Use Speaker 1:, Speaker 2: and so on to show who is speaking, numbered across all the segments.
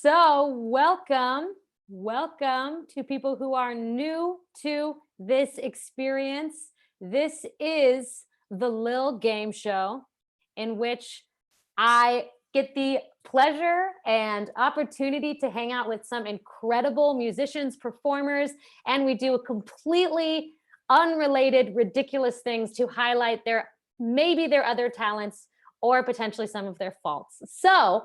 Speaker 1: So welcome to people who are new to this experience. This is the Lil'Gameshow, in which I get the pleasure and opportunity to hang out with some incredible musicians, performers, and we do a completely unrelated, ridiculous things to highlight maybe their other talents or potentially some of their faults. So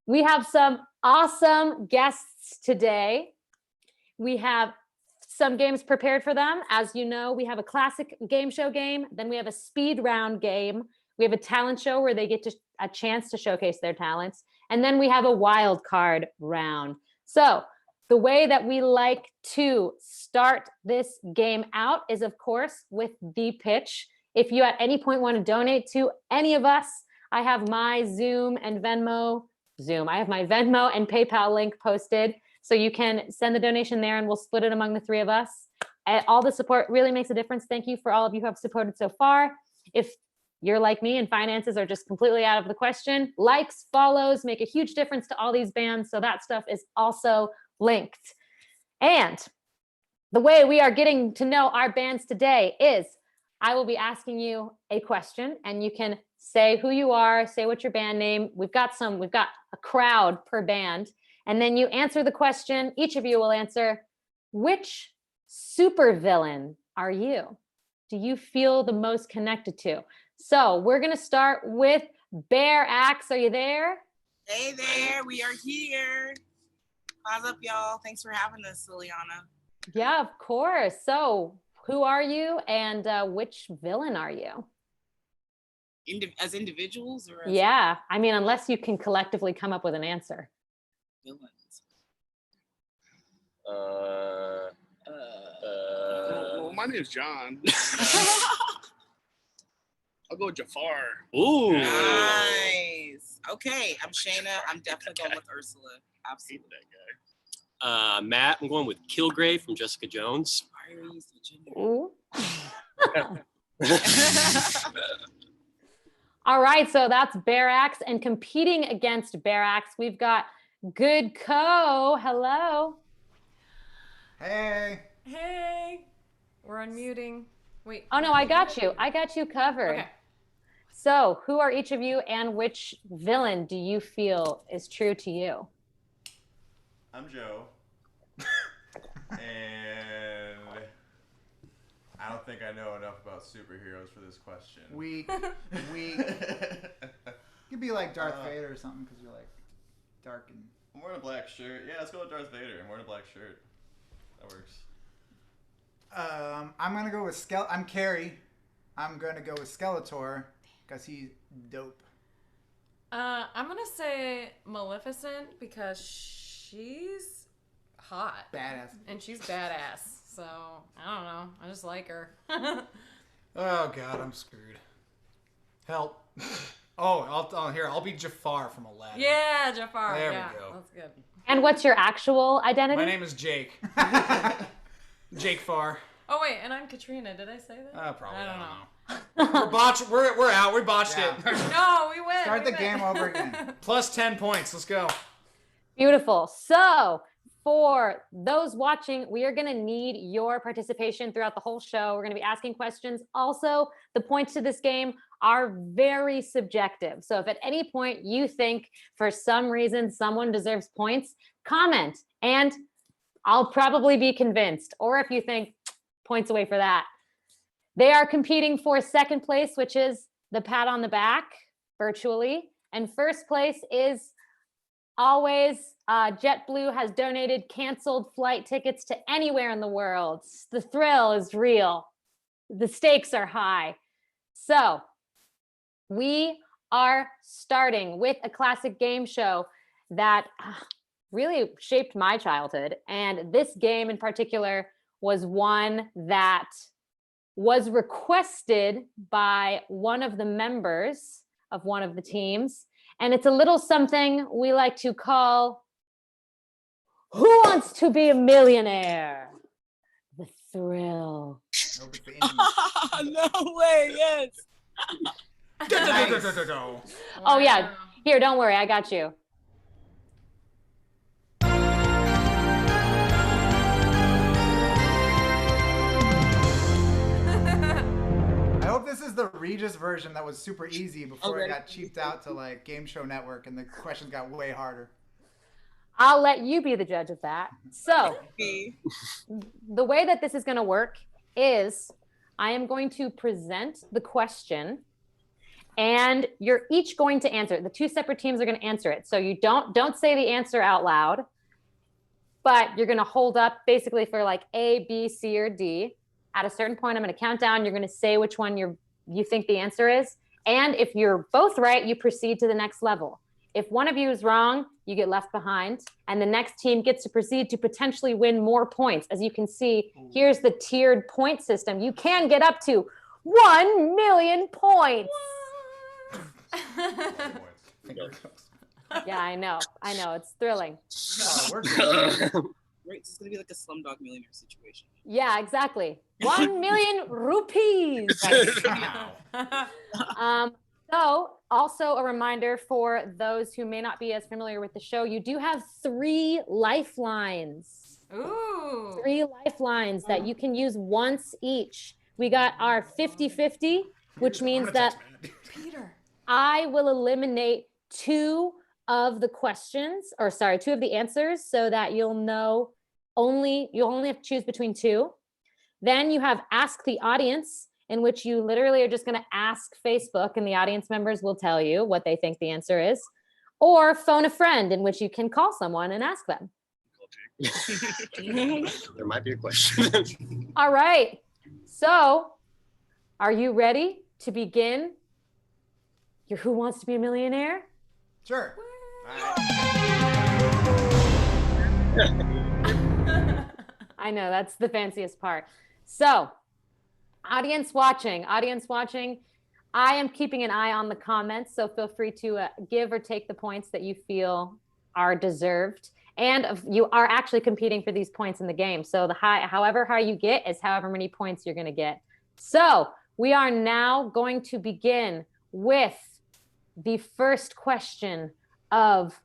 Speaker 1: we have some awesome guests today. We have some games prepared for them. As you know, we have a classic game show game. Then we have a speed round game. We have a talent show where they get a chance to showcase their talents. And then we have a wild card round. So the way that we like to start this game out is, of course, with the pitch. If you at any point want to donate to any of us, I have my I have my Venmo and PayPal link posted. So you can send the donation there and we'll split it among the three of us. All the support really makes a difference. Thank you for all of you who have supported so far. If you're like me and finances are just completely out of the question, likes, follows make a huge difference to all these bands. So that stuff is also linked. And the way we are getting to know our bands today is I will be asking you a question and you can say who you are, say what's your band name. We've got a crowd per band. And then you answer the question. Each of you will answer, which supervillain are you? Do you feel the most connected to? So we're going to start with Bear Axe. Are you there?
Speaker 2: Hey there, we are here. How's up, y'all? Thanks for having us, Liliana.
Speaker 1: Yeah, of course. So who are you and which villain are you?
Speaker 2: As individuals or as
Speaker 1: Yeah, I mean, unless you can collectively come up with an answer.
Speaker 2: villains?
Speaker 3: Well, my name's John. I'll go with Jafar.
Speaker 4: Ooh.
Speaker 2: Nice. Okay, I'm Shayna. I'm definitely going with Ursula. Absolutely.
Speaker 3: That guy.
Speaker 4: Matt, I'm going with Kilgrave from Jessica Jones.
Speaker 2: Why are you using gender?
Speaker 1: Ooh. All right, so that's Bear Axe, and competing against Bear Axe, we've got Good Co. Hello.
Speaker 5: Hey.
Speaker 6: Hey, we're unmuting. Wait.
Speaker 1: Oh no, I got you. I got you covered.
Speaker 6: Okay.
Speaker 1: So, who are each of you, and which villain do you feel is true to you?
Speaker 5: I'm Joe. And I don't think I know enough about superheroes for this question.
Speaker 7: We could be like Darth Vader or something because you're like dark and.
Speaker 5: I'm wearing a black shirt. Yeah, let's go with Darth Vader. I'm wearing a black shirt. That works.
Speaker 7: I'm gonna go with I'm Carrie. I'm gonna go with Skeletor because he's dope.
Speaker 6: I'm gonna say Maleficent because she's hot.
Speaker 7: Badass.
Speaker 6: And she's badass. So I don't know. I just like her.
Speaker 8: Oh God, I'm screwed. Help. I'll be Jafar from Aladdin.
Speaker 6: Yeah, Jafar.
Speaker 8: There we
Speaker 6: yeah,
Speaker 8: go.
Speaker 6: That's good.
Speaker 1: And what's your actual identity?
Speaker 8: My name is Jake. Jake Farr.
Speaker 6: Oh wait, and I'm Katrina. Did I say that?
Speaker 8: Probably.
Speaker 6: I don't know.
Speaker 8: We're out. We botched
Speaker 7: Yeah.
Speaker 8: it.
Speaker 6: No, we win.
Speaker 7: Start the game over again.
Speaker 8: Plus 10 points. Let's go.
Speaker 1: Beautiful. So, for those watching, we are going to need your participation throughout the whole show. We're going to be asking questions. Also, the points to this game are very subjective. So if at any point you think for some reason someone deserves points, comment and I'll probably be convinced. Or if you think points away for that. They are competing for second place, which is the pat on the back virtually. And first place is always JetBlue has donated canceled flight tickets to anywhere in the world. The thrill is real. The stakes are high. So we are starting with a classic game show that really shaped my childhood. And this game in particular was one that was requested by one of the members of one of the teams. And it's a little something we like to call Who Wants to Be a Millionaire? The thrill.
Speaker 2: No way, yes.
Speaker 1: Oh yeah, here, don't worry, I got you.
Speaker 7: Regis version that was super easy before it
Speaker 2: Okay.
Speaker 7: got cheaped out to like Game Show Network and the questions got way harder.
Speaker 1: I'll let you be the judge of that. So
Speaker 2: Okay.
Speaker 1: the way that this is going to work is I am going to present the question and you're each going to answer it. The two separate teams are going to answer it. So you don't say the answer out loud, but you're going to hold up basically for like A, B, C, or D. At a certain point, I'm going to count down. You're going to say which one you think the answer is. And if you're both right, you proceed to the next level. If one of you is wrong, you get left behind, and the next team gets to proceed to potentially win more points. As you can see, here's the tiered point system. You can get up to 1 million points. Yeah, I know. It's thrilling.
Speaker 2: Right, this is gonna be like a Slumdog Millionaire situation.
Speaker 1: Yeah, exactly. 1 million rupees. So also a reminder for those who may not be as familiar with the show, you do have 3 lifelines.
Speaker 6: Ooh.
Speaker 1: 3 lifelines that you can use once each. We got our 50-50, which means that
Speaker 6: Peter.
Speaker 1: I will eliminate 2 of the questions, or sorry, 2 of the answers, so that you'll only have to choose between 2. Then you have Ask the Audience, in which you literally are just going to ask Facebook and the audience members will tell you what they think the answer is. Or Phone a Friend, in which you can call someone and ask them.
Speaker 4: There might be a question.
Speaker 1: All right. So, are you ready to begin your Who Wants to Be a Millionaire?
Speaker 7: Sure.
Speaker 1: I know, that's the fanciest part. So, audience watching, I am keeping an eye on the comments, so feel free to give or take the points that you feel are deserved. And you are actually competing for these points in the game. So however high you get is however many points you're going to get. So we are now going to begin with the first question of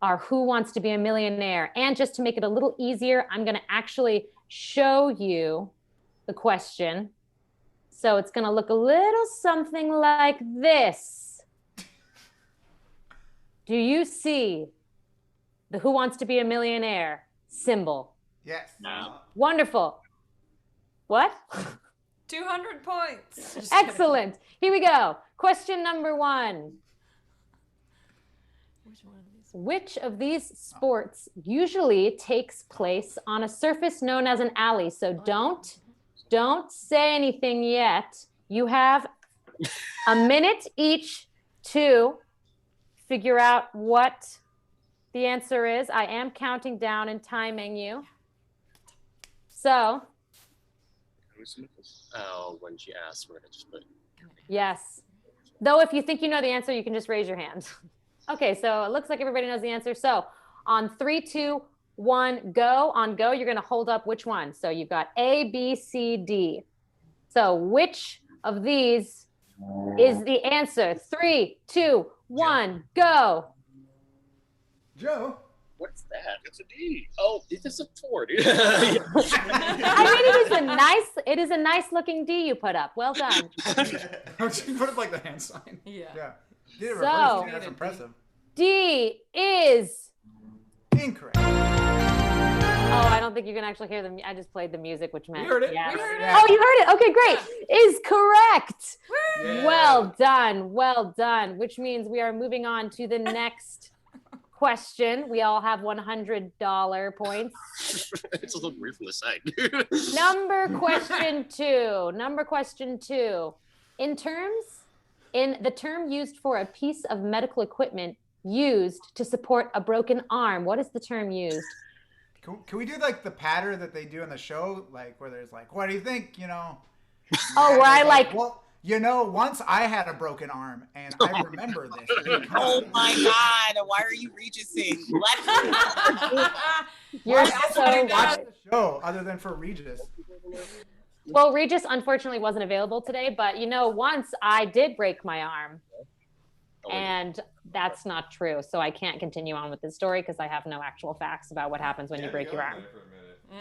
Speaker 1: our Who Wants to Be a Millionaire. And just to make it a little easier, I'm going to actually show you the question. So it's going to look a little something like this. Do you see the Who Wants to Be a Millionaire symbol?
Speaker 7: Yes.
Speaker 1: Wonderful. What?
Speaker 6: 200 points. Just
Speaker 1: Excellent. Here we go. Question number 1. Which of these sports usually takes place on a surface known as an alley? So don't say anything yet. You have a minute each to figure out what the answer is. I am counting down and timing you. So,
Speaker 4: When she asks, we're gonna just put.
Speaker 1: yes. Though if you think you know the answer, you can just raise your hand. Okay, so it looks like everybody knows the answer. So on 3, 2, 1, go. On go, you're going to hold up which one. So you've got A, B, C, D. So which of these is the answer? 3, 2, 1, go.
Speaker 7: Joe.
Speaker 3: What's that? It's a D.
Speaker 4: Oh, it's a 4, dude.
Speaker 1: I mean, it is a nice looking D you put up. Well done.
Speaker 8: Put it like the hand sign.
Speaker 6: Yeah.
Speaker 7: Yeah. Did it
Speaker 1: So-
Speaker 7: reverse, too. That's impressive.
Speaker 1: D is.
Speaker 7: Incorrect.
Speaker 1: Oh, I don't think you can actually hear them. I just played the music, which meant.
Speaker 8: We heard it.
Speaker 1: Yes.
Speaker 6: We heard it.
Speaker 7: Yeah.
Speaker 1: Oh, you heard it. Okay, great. Is correct.
Speaker 8: Yeah.
Speaker 1: Well done. Well done. Which means we are moving on to the next question. We all have $100 points.
Speaker 4: It's a little weird from the side.
Speaker 1: Number question two. In the term used for a piece of medical equipment used to support a broken arm, what is the term used?
Speaker 7: Can we do like the patter that they do in the show? Like where there's like, what do you think? You know?
Speaker 1: Oh, where I like.
Speaker 7: Well, you know, once I had a broken arm and I remember this.
Speaker 2: Oh my God! Why are you regising? What?
Speaker 1: You're
Speaker 6: That's
Speaker 1: so
Speaker 6: pretty
Speaker 7: Watch
Speaker 6: good.
Speaker 7: the show other than for Regis.
Speaker 1: Well, Regis unfortunately wasn't available today, but you know, once I did break my arm, and that's not true. So I can't continue on with this story because I have no actual facts about what happens when you break your arm.
Speaker 6: Yeah.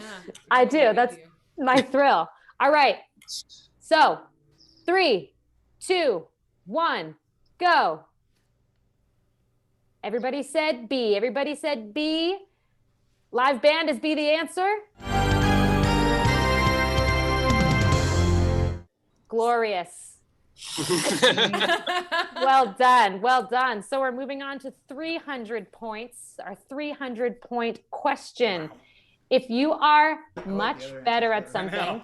Speaker 1: I do. That's my thrill. All right. So 3, 2, 1, go. Everybody said B. Everybody said B. Live band, is B the answer? Glorious. Well done. Well done. So we're moving on to 300 points, our 300-point question. If you are much better at something,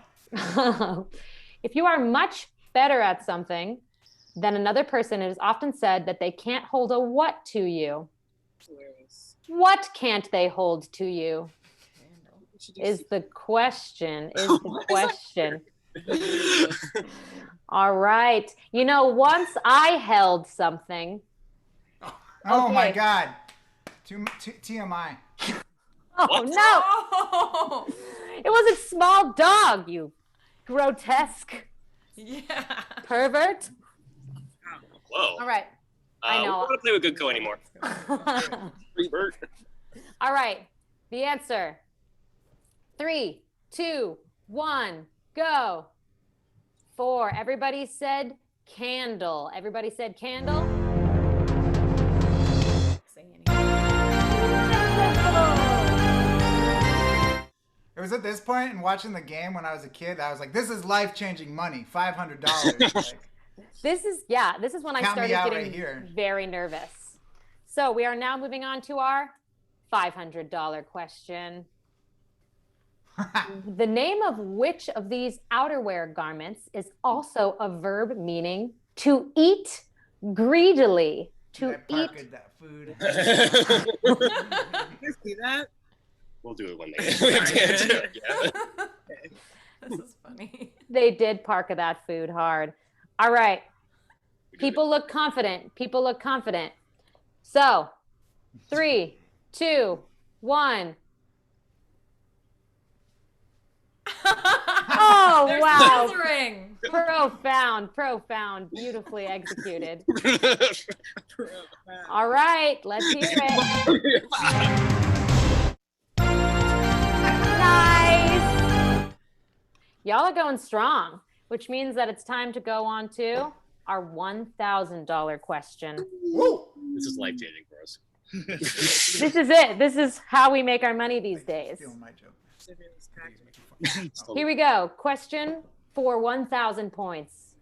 Speaker 1: if you are much better at something than another person, it is often said that they can't hold a what to you. What can't they hold to you? Is the question. Is the question. All right. You know, once I held something.
Speaker 7: Oh my
Speaker 1: Okay.
Speaker 7: God. TMI.
Speaker 1: Oh, no. It was a small dog, you grotesque
Speaker 6: Yeah.
Speaker 1: pervert.
Speaker 4: Whoa.
Speaker 1: All right. I
Speaker 4: We
Speaker 1: know.
Speaker 4: don't want to play with Goodco anymore. Revert.
Speaker 1: All right. The answer. 3, 2, 1, go. 4. Everybody said candle. Everybody said candle.
Speaker 7: It was at this point in watching the game when I was a kid, I was like, this is life-changing money, $500. Like,
Speaker 1: This is when I
Speaker 7: Count me
Speaker 1: started
Speaker 7: out
Speaker 1: getting
Speaker 7: right here.
Speaker 1: very nervous. So we are now moving on to our $500 question. The name of which of these outerwear garments is also a verb meaning to eat greedily? To
Speaker 7: I parked that food.
Speaker 2: You see that?
Speaker 4: We'll do it when they we have to answer it. Yeah.
Speaker 6: This is funny.
Speaker 1: They did park that food hard. All right.
Speaker 4: We did
Speaker 1: People look confident. People look confident. So, 3, 2, 1. Oh,
Speaker 6: There's
Speaker 1: wow.
Speaker 6: the ring.
Speaker 1: Profound, beautifully executed. All right, let's hear it. Nice. Y'all are going strong, which means that it's time to go on to our $1,000 question.
Speaker 7: Woo!
Speaker 4: This is life changing for us.
Speaker 1: This is it. This is how we make our money these days.
Speaker 7: Stealing my joke.
Speaker 1: Here we go. Question for 1,000 points.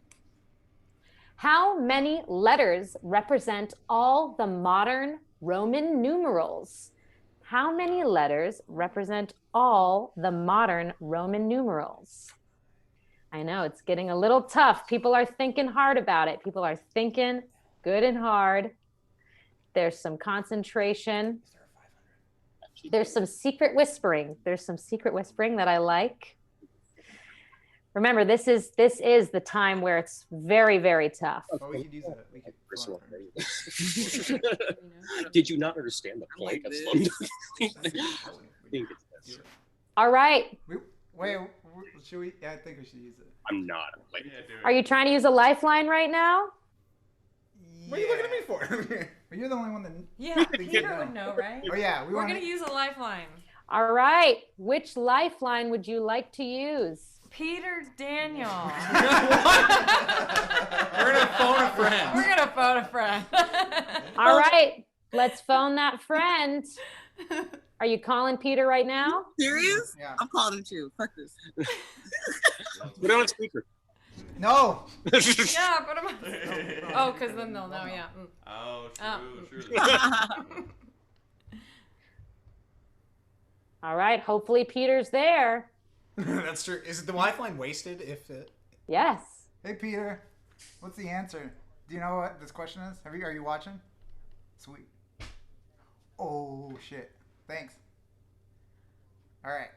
Speaker 1: How many letters represent all the modern Roman numerals? How many letters represent all the modern Roman numerals? I know it's getting a little tough. People are thinking hard about it. People are thinking good and hard. There's some concentration. There's some secret whispering. There's some secret whispering that I like. Remember, this is the time where it's very, very tough.
Speaker 7: Oh, we could use it. We could.
Speaker 4: Personal. Did you not understand the point of slow
Speaker 1: All right.
Speaker 7: Wait, should we? Yeah, I think we should use it.
Speaker 4: I'm not. Wait.
Speaker 5: Yeah, do it.
Speaker 1: Are you trying to use a lifeline right now?
Speaker 8: What are you looking at me for?
Speaker 7: Well, you're the only one that.
Speaker 6: Yeah,
Speaker 7: They
Speaker 6: Peter
Speaker 7: know.
Speaker 6: would know, right?
Speaker 7: Oh yeah,
Speaker 6: We're gonna use a lifeline.
Speaker 1: All right. Which lifeline would you like to use?
Speaker 6: Peter Daniel.
Speaker 8: We're gonna phone a friend.
Speaker 6: We're gonna phone a friend.
Speaker 1: All right. Let's phone that friend. Are you calling Peter right now?
Speaker 2: Serious?
Speaker 7: Yeah.
Speaker 2: I'm calling him too. Fuck this.
Speaker 4: Put it on speaker.
Speaker 7: No.
Speaker 6: Yeah, put him on. Oh, because then they'll know, yeah.
Speaker 5: Oh, true, true.
Speaker 1: All right. Hopefully Peter's there.
Speaker 8: That's true. Is the lifeline wasted if it?
Speaker 1: Yes.
Speaker 7: Hey Peter, what's the answer? Do you know what this question is? Are you watching? Sweet. Oh shit. Thanks. All right.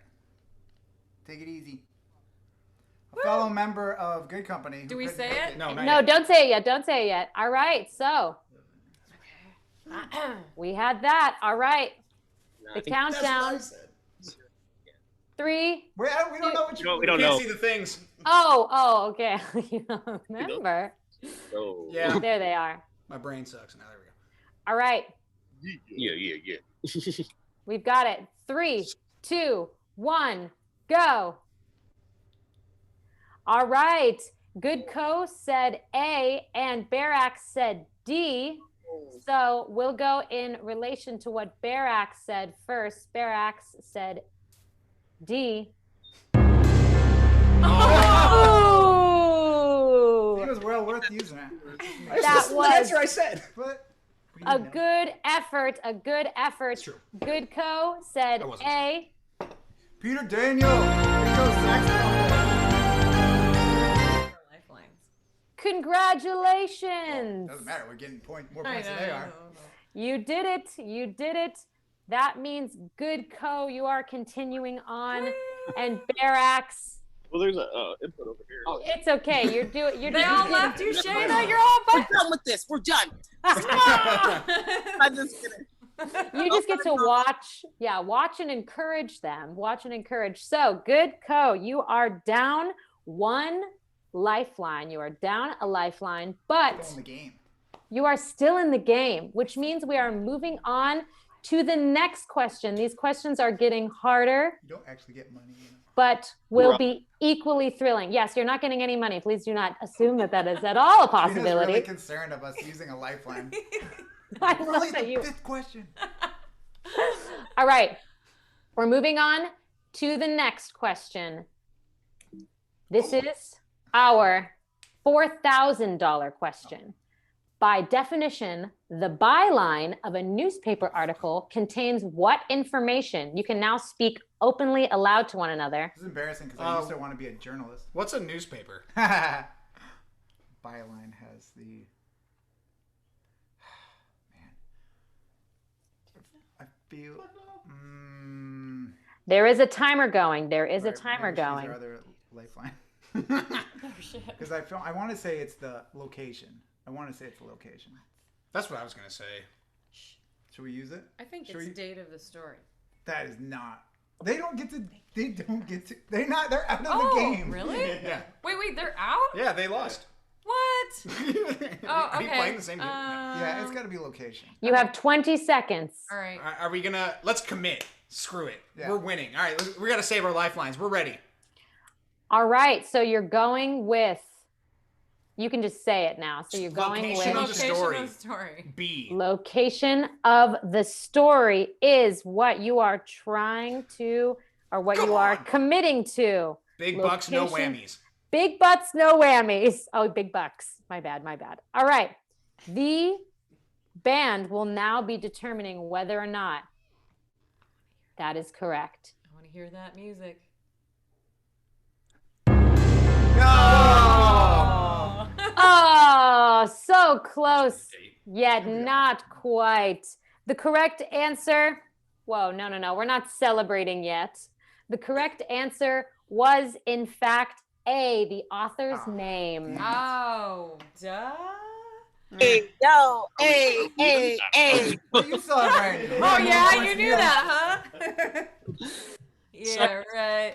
Speaker 7: Take it easy. A fellow member of Good Company. who
Speaker 6: Do we
Speaker 7: couldn't
Speaker 6: say
Speaker 7: make
Speaker 6: it?
Speaker 8: No, not
Speaker 1: No,
Speaker 8: yet.
Speaker 1: don't say it yet. Don't say it yet. All right. So we had that. All right. The countdown. 3.
Speaker 7: We don't know what you.
Speaker 4: We don't
Speaker 8: Can't
Speaker 4: know.
Speaker 8: see the things.
Speaker 1: Oh, okay. You don't remember.
Speaker 4: Oh.
Speaker 8: Yeah.
Speaker 1: There they are.
Speaker 8: My brain sucks. Now there we go.
Speaker 1: All right.
Speaker 4: Yeah.
Speaker 1: We've got it. 3, 2, 1, go. All right. Good Co said A and Barack said D. So we'll go in relation to what Barack said first. Barack said D.
Speaker 7: Oh! It was well worth using it.
Speaker 1: That
Speaker 8: the
Speaker 1: was
Speaker 8: answer I said.
Speaker 7: But
Speaker 1: a good effort. A good effort.
Speaker 8: It's true.
Speaker 1: Good Co said
Speaker 8: I wasn't
Speaker 1: A.
Speaker 7: Peter Daniel. Here goes saxophone.
Speaker 6: Lifelines.
Speaker 1: Congratulations.
Speaker 7: Doesn't matter. We're getting more
Speaker 6: I
Speaker 7: points
Speaker 6: know,
Speaker 7: than they
Speaker 6: I
Speaker 7: are.
Speaker 6: know.
Speaker 1: You did it. You did it. That means Good Co, you are continuing on. And Barax,
Speaker 3: Well, there's a input over here.
Speaker 2: Oh,
Speaker 1: it's okay. You're doing.
Speaker 6: They all left you, Shayna. You're
Speaker 1: all
Speaker 2: We're done with this. We're done. I'm just kidding.
Speaker 1: You just get to watch. Yeah, watch and encourage them. Watch and encourage. So, Good Co, you are down one lifeline. You are down a lifeline, but
Speaker 7: Still in the game.
Speaker 1: you are still in the game, which means we are moving on to the next question. These questions are getting harder,
Speaker 7: You don't actually get money.
Speaker 1: but will be equally thrilling. Yes, you're not getting any money. Please do not assume that that is at all a
Speaker 7: Trina's
Speaker 1: possibility.
Speaker 7: really concerned of us using a lifeline.
Speaker 1: I
Speaker 7: We're
Speaker 1: love
Speaker 7: only
Speaker 1: that
Speaker 7: the
Speaker 1: you.
Speaker 7: fifth question.
Speaker 1: All right, we're moving on to the next question. This is our $4,000 question. By definition, the byline of a newspaper article contains what information? You can now speak openly aloud to one another.
Speaker 7: This is embarrassing because I used to want to be a journalist.
Speaker 8: What's a newspaper?
Speaker 7: Byline has the. Man. I feel.
Speaker 1: There is a timer going. There is a
Speaker 7: Right,
Speaker 1: timer
Speaker 7: maybe she's
Speaker 1: going.
Speaker 7: our other lifeline.
Speaker 6: Oh, shit.
Speaker 7: Because I want to say it's the location. I want to say it's the location.
Speaker 8: That's what I was gonna say.
Speaker 7: Should we use it?
Speaker 6: I think
Speaker 7: Should
Speaker 6: it's
Speaker 7: we-
Speaker 6: date of the story.
Speaker 7: That is not. They don't get to. They don't get to. They're not. They're out of
Speaker 6: Oh,
Speaker 7: the game.
Speaker 6: really?
Speaker 8: Yeah.
Speaker 6: Wait, they're out?
Speaker 8: Yeah, they lost.
Speaker 6: What? Oh,
Speaker 8: Are
Speaker 6: okay.
Speaker 8: you playing the same game?
Speaker 7: Yeah, it's got to be location.
Speaker 1: You have 20 seconds.
Speaker 6: All right.
Speaker 8: Are we gonna? Let's commit. Screw it.
Speaker 7: Yeah.
Speaker 8: We're winning. All right, we gotta save our lifelines. We're ready.
Speaker 1: All right, so you're going with, you can just say it now. So you're going
Speaker 8: Location
Speaker 1: with
Speaker 8: of the story.
Speaker 6: Location of the story.
Speaker 8: B.
Speaker 1: location of the story is what you are trying to, or what
Speaker 8: Come
Speaker 1: you are
Speaker 8: on.
Speaker 1: committing to.
Speaker 8: Big bucks, no
Speaker 1: Location.
Speaker 8: whammies.
Speaker 1: Big butts, no whammies. Oh, big bucks. My bad, my bad. All right. The band will now be determining whether or not that is correct.
Speaker 6: I want to hear that music.
Speaker 8: No!
Speaker 1: Oh, so close, yet not quite. The correct answer, whoa, no. We're not celebrating yet. The correct answer was, in fact, A, the author's name.
Speaker 6: Oh, duh.
Speaker 2: Hey, yo, hey, hey.
Speaker 7: What are you celebrating?
Speaker 6: Oh, yeah, you knew that, huh? Yeah, right.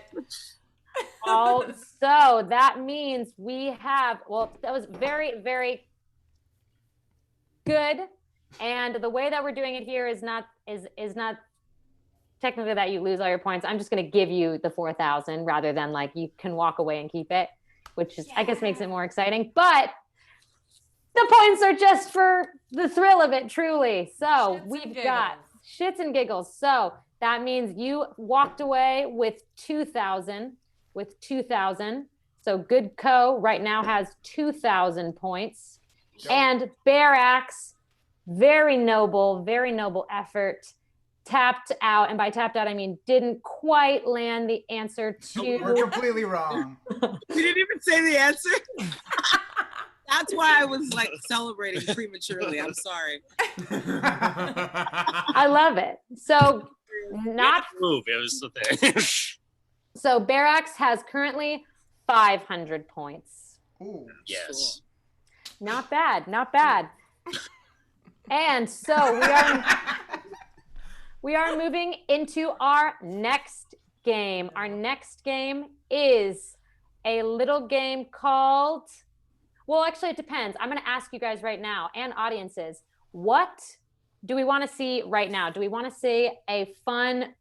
Speaker 1: So that means we have, well, that was very, very good. And the way that we're doing it here is not technically that you lose all your points. I'm just going to give you the 4,000 rather than like you can walk away and keep it, which is, I guess, makes it more exciting. But the points are just for the thrill of it, truly. So
Speaker 6: Shits and
Speaker 1: we've got
Speaker 6: giggles.
Speaker 1: shits and giggles. So that means you walked away with 2,000. So Good Co right now has 2,000 points. And Barax, very noble effort, tapped out. And by tapped out, I mean didn't quite land the answer
Speaker 7: We're
Speaker 1: to.
Speaker 7: completely wrong.
Speaker 2: You didn't even say the answer. That's why I was like celebrating prematurely. I'm sorry.
Speaker 1: I love it. So not
Speaker 4: Move. It was the thing.
Speaker 1: so Barax has currently 500 points.
Speaker 7: Ooh.
Speaker 4: Yes.
Speaker 1: Not bad. And so we are moving into our next game. Our next game is a little game called, well, actually it depends. I'm going to ask you guys right now and audiences, what do we want to see right now? Do we want to see a fun,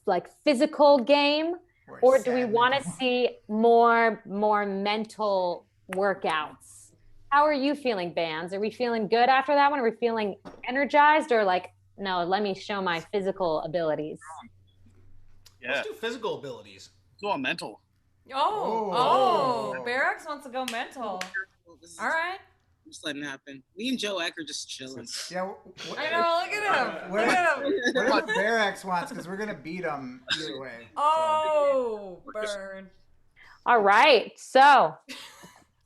Speaker 1: like physical game? or do we want to see more mental workouts? How are you feeling, bands? Are we feeling good after that one? Are we feeling energized, or like, no, let me show my physical abilities?
Speaker 3: Yeah.
Speaker 8: Let's do physical abilities.
Speaker 3: Go on mental.
Speaker 6: Oh, Barracks wants to go mental. All right.
Speaker 2: Just letting it happen. Me and Joe Eck are just chilling.
Speaker 7: Yeah.
Speaker 6: I know. Look at him. Look at him.
Speaker 7: Whatever Barracks wants, because we're gonna beat him either way.
Speaker 6: Oh, burn.
Speaker 1: All right, so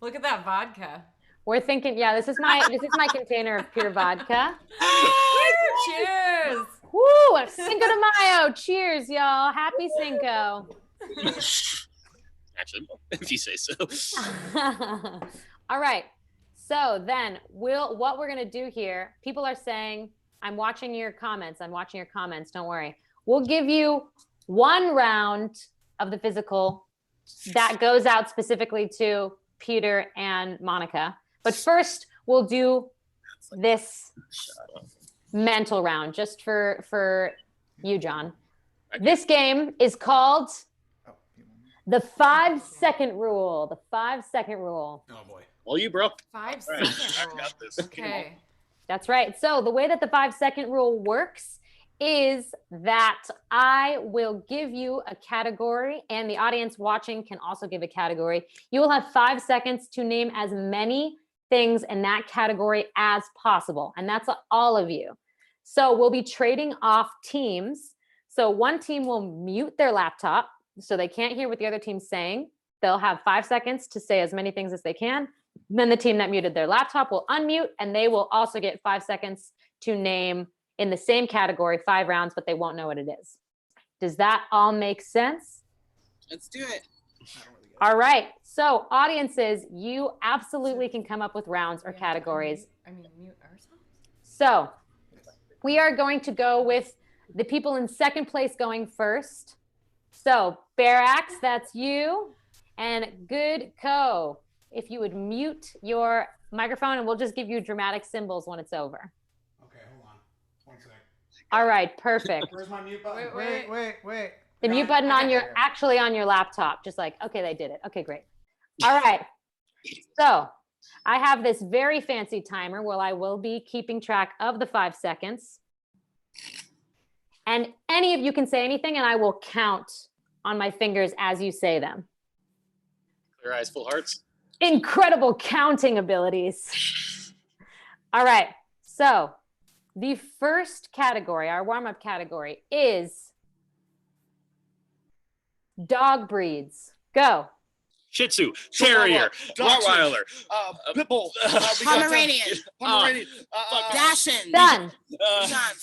Speaker 6: Look at that vodka.
Speaker 1: we're thinking, yeah, this is my container of pure vodka.
Speaker 6: Cheers.
Speaker 1: Woo! Cinco de Mayo. Cheers, y'all. Happy Cinco.
Speaker 4: Actually, if you say so.
Speaker 1: All right. So then what we're gonna do here, people are saying, I'm watching your comments. Don't worry. We'll give you one round of the physical that goes out specifically to Peter and Monica. But first, we'll do this mental round just for you, John. This game is called the 5-second rule. The 5-second rule.
Speaker 8: Oh boy.
Speaker 4: Well, you bro.
Speaker 6: 5-second
Speaker 4: I
Speaker 6: rule.
Speaker 4: got this.
Speaker 6: Okay.
Speaker 1: That's right. So the way that the 5-second rule works is that I will give you a category, and the audience watching can also give a category. You will have 5 seconds to name as many things in that category as possible, and that's all of you. So we'll be trading off teams. So one team will mute their laptop so they can't hear what the other team's saying. They'll have 5 seconds to say as many things as they can. Then the team that muted their laptop will unmute, and they will also get 5 seconds to name in the same category 5 rounds, but they won't know what it is. Does that all make sense?
Speaker 2: Let's do it.
Speaker 1: All right. So audiences, you absolutely can come up with rounds or categories.
Speaker 6: Mute ourselves.
Speaker 1: So we are going to go with the people in second place going first. So Barracks, that's you. And Good Co, if you would mute your microphone, and we'll just give you dramatic symbols when it's over.
Speaker 8: Okay, hold on. 1 sec.
Speaker 1: All right, perfect.
Speaker 8: Where's my mute button?
Speaker 7: Wait.
Speaker 1: The mute button actually on your laptop, just like, okay, they did it. Okay, great. All right. So I have this very fancy timer where I will be keeping track of the 5 seconds. And any of you can say anything, and I will count on my fingers as you say them.
Speaker 4: Clear eyes, full hearts.
Speaker 1: Incredible counting abilities. All right. So the first category, our warm-up category, is dog breeds. Go.
Speaker 4: Shih Tzu, Terrier, Rottweiler,
Speaker 3: Pitbull,
Speaker 2: Pomeranian. Dachshund.
Speaker 1: Done.
Speaker 2: Done.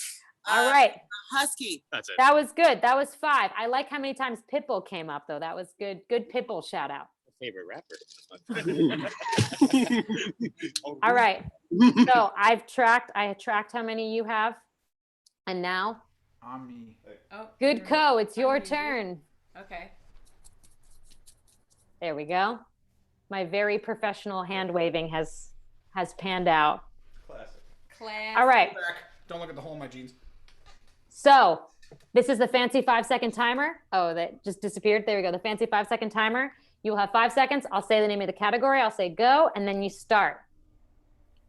Speaker 1: All right.
Speaker 2: Husky.
Speaker 4: That's it.
Speaker 1: That was good. That was 5. I like how many times Pitbull came up, though. That was good. Good Pitbull shout out.
Speaker 4: Favorite rapper.
Speaker 1: All right. So I tracked how many you have. And now,
Speaker 7: Omni.
Speaker 6: Oh,
Speaker 1: Good Co, it's your turn.
Speaker 6: Okay.
Speaker 1: There we go. My very professional hand waving has panned out.
Speaker 6: Class.
Speaker 1: All right.
Speaker 8: Don't look at the hole in my jeans.
Speaker 1: So this is the fancy 5-second timer. Oh, that just disappeared. There we go. The fancy 5-second timer. You will have 5 seconds. I'll say the name of the category. I'll say go, and then you start.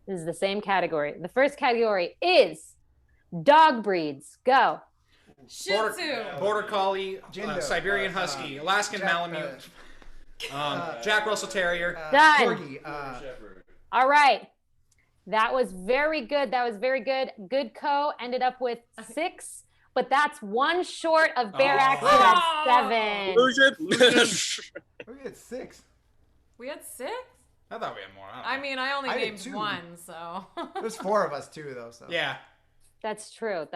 Speaker 1: This is the same category. The first category is dog breeds. Go.
Speaker 6: Shih Tzu.
Speaker 8: Border Collie,
Speaker 7: Jindo.
Speaker 8: Siberian Husky, Alaskan Malamute, Jack Russell Terrier.
Speaker 1: Done.
Speaker 7: Corgi.
Speaker 1: All right. That was very good. Good Co ended up with 6, but that's 1 short of Barracks who had 7.
Speaker 7: We had 6.
Speaker 6: We had 6?
Speaker 8: I thought we had more.
Speaker 6: I mean, I only
Speaker 7: I did
Speaker 6: named
Speaker 7: 2.
Speaker 6: 1, so.
Speaker 7: There's 4 of us too, though. So
Speaker 8: Yeah.
Speaker 1: That's true.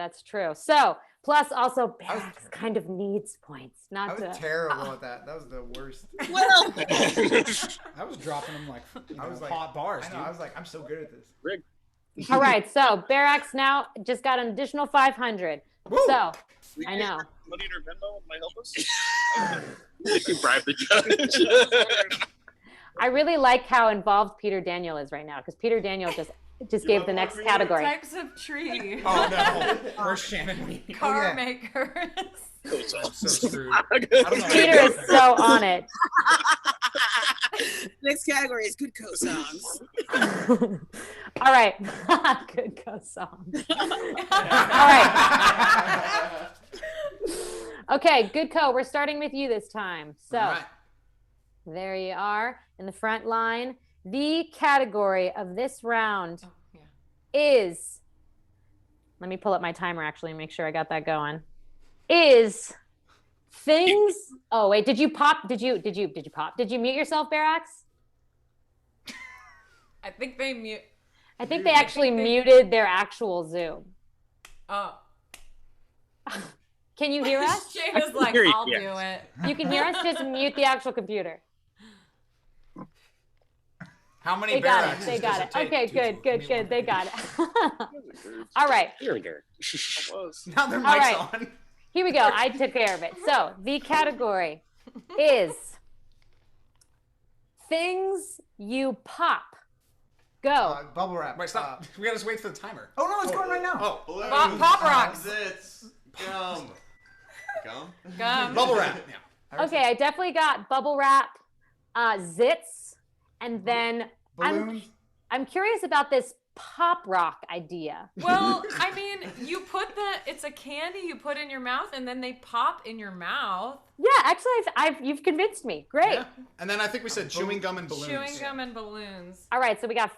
Speaker 1: So plus also Barracks kind of needs points.
Speaker 7: I
Speaker 1: Not
Speaker 7: was
Speaker 1: to.
Speaker 7: terrible at that. That was the worst.
Speaker 2: Well,
Speaker 8: I was dropping them like,
Speaker 7: I was like
Speaker 8: hot bars,
Speaker 7: I know.
Speaker 8: dude.
Speaker 7: I was like, I'm so good at this.
Speaker 1: All right. So Barracks now just got an additional 500.
Speaker 8: Woo!
Speaker 1: So I know.
Speaker 3: Money in her Venmo might help us.
Speaker 4: If you bribe the judge.
Speaker 1: I really like how involved Peter Daniel is right now, because Peter Daniel just gave the next category.
Speaker 6: Types of tree.
Speaker 8: Oh no. Where's Shannon?
Speaker 6: Car makers.
Speaker 8: I'm so screwed.
Speaker 4: I
Speaker 8: don't know.
Speaker 1: Peter is so on it.
Speaker 2: Next category is good co-songs.
Speaker 1: All right. Good co-song. All right. Okay, good co. We're starting with you this time. So
Speaker 8: All right.
Speaker 1: there you are in the front line. The category of this round is, let me pull up my timer actually and make sure I got that going. Is things. Oh wait, did you pop? Did you pop? Did you mute yourself, Barax?
Speaker 6: I think they mute.
Speaker 1: I think they actually muted their actual Zoom.
Speaker 6: Oh.
Speaker 1: Can you hear us?
Speaker 6: Shayna's like,
Speaker 4: hear you,
Speaker 6: I'll
Speaker 4: yeah.
Speaker 6: do it.
Speaker 1: You can hear us? Just mute the actual computer.
Speaker 8: How many
Speaker 1: They got
Speaker 8: barracks
Speaker 1: it. They
Speaker 8: does
Speaker 1: got
Speaker 8: it
Speaker 1: it.
Speaker 8: take
Speaker 1: Okay,
Speaker 8: to
Speaker 1: good, good,
Speaker 8: mute
Speaker 1: good.
Speaker 8: one
Speaker 1: They
Speaker 8: computer?
Speaker 1: got it. All right.
Speaker 4: Here we go.
Speaker 8: Now their
Speaker 1: All
Speaker 8: mic's
Speaker 1: right.
Speaker 8: on.
Speaker 1: Here we go. I took care of it. So the category is things you pop. Go.
Speaker 7: Bubble wrap.
Speaker 8: Wait, stop. We gotta just wait for the timer.
Speaker 7: Oh no, it's going right now.
Speaker 8: Oh,
Speaker 5: Balloons,
Speaker 6: Pop rocks.
Speaker 5: Zits, gum.
Speaker 6: Gum.
Speaker 8: bubble wrap. Yeah.
Speaker 1: Okay, I definitely got bubble wrap, zits, and then
Speaker 7: Balloons.
Speaker 1: I'm curious about this pop rock idea.
Speaker 6: Well, I mean, you put it's a candy you put in your mouth and then they pop in your mouth.
Speaker 1: Yeah, actually, you've convinced me. Great.
Speaker 8: Yeah. And then I think we said chewing gum and balloons.
Speaker 6: Chewing gum and balloons.
Speaker 1: All right, so we got.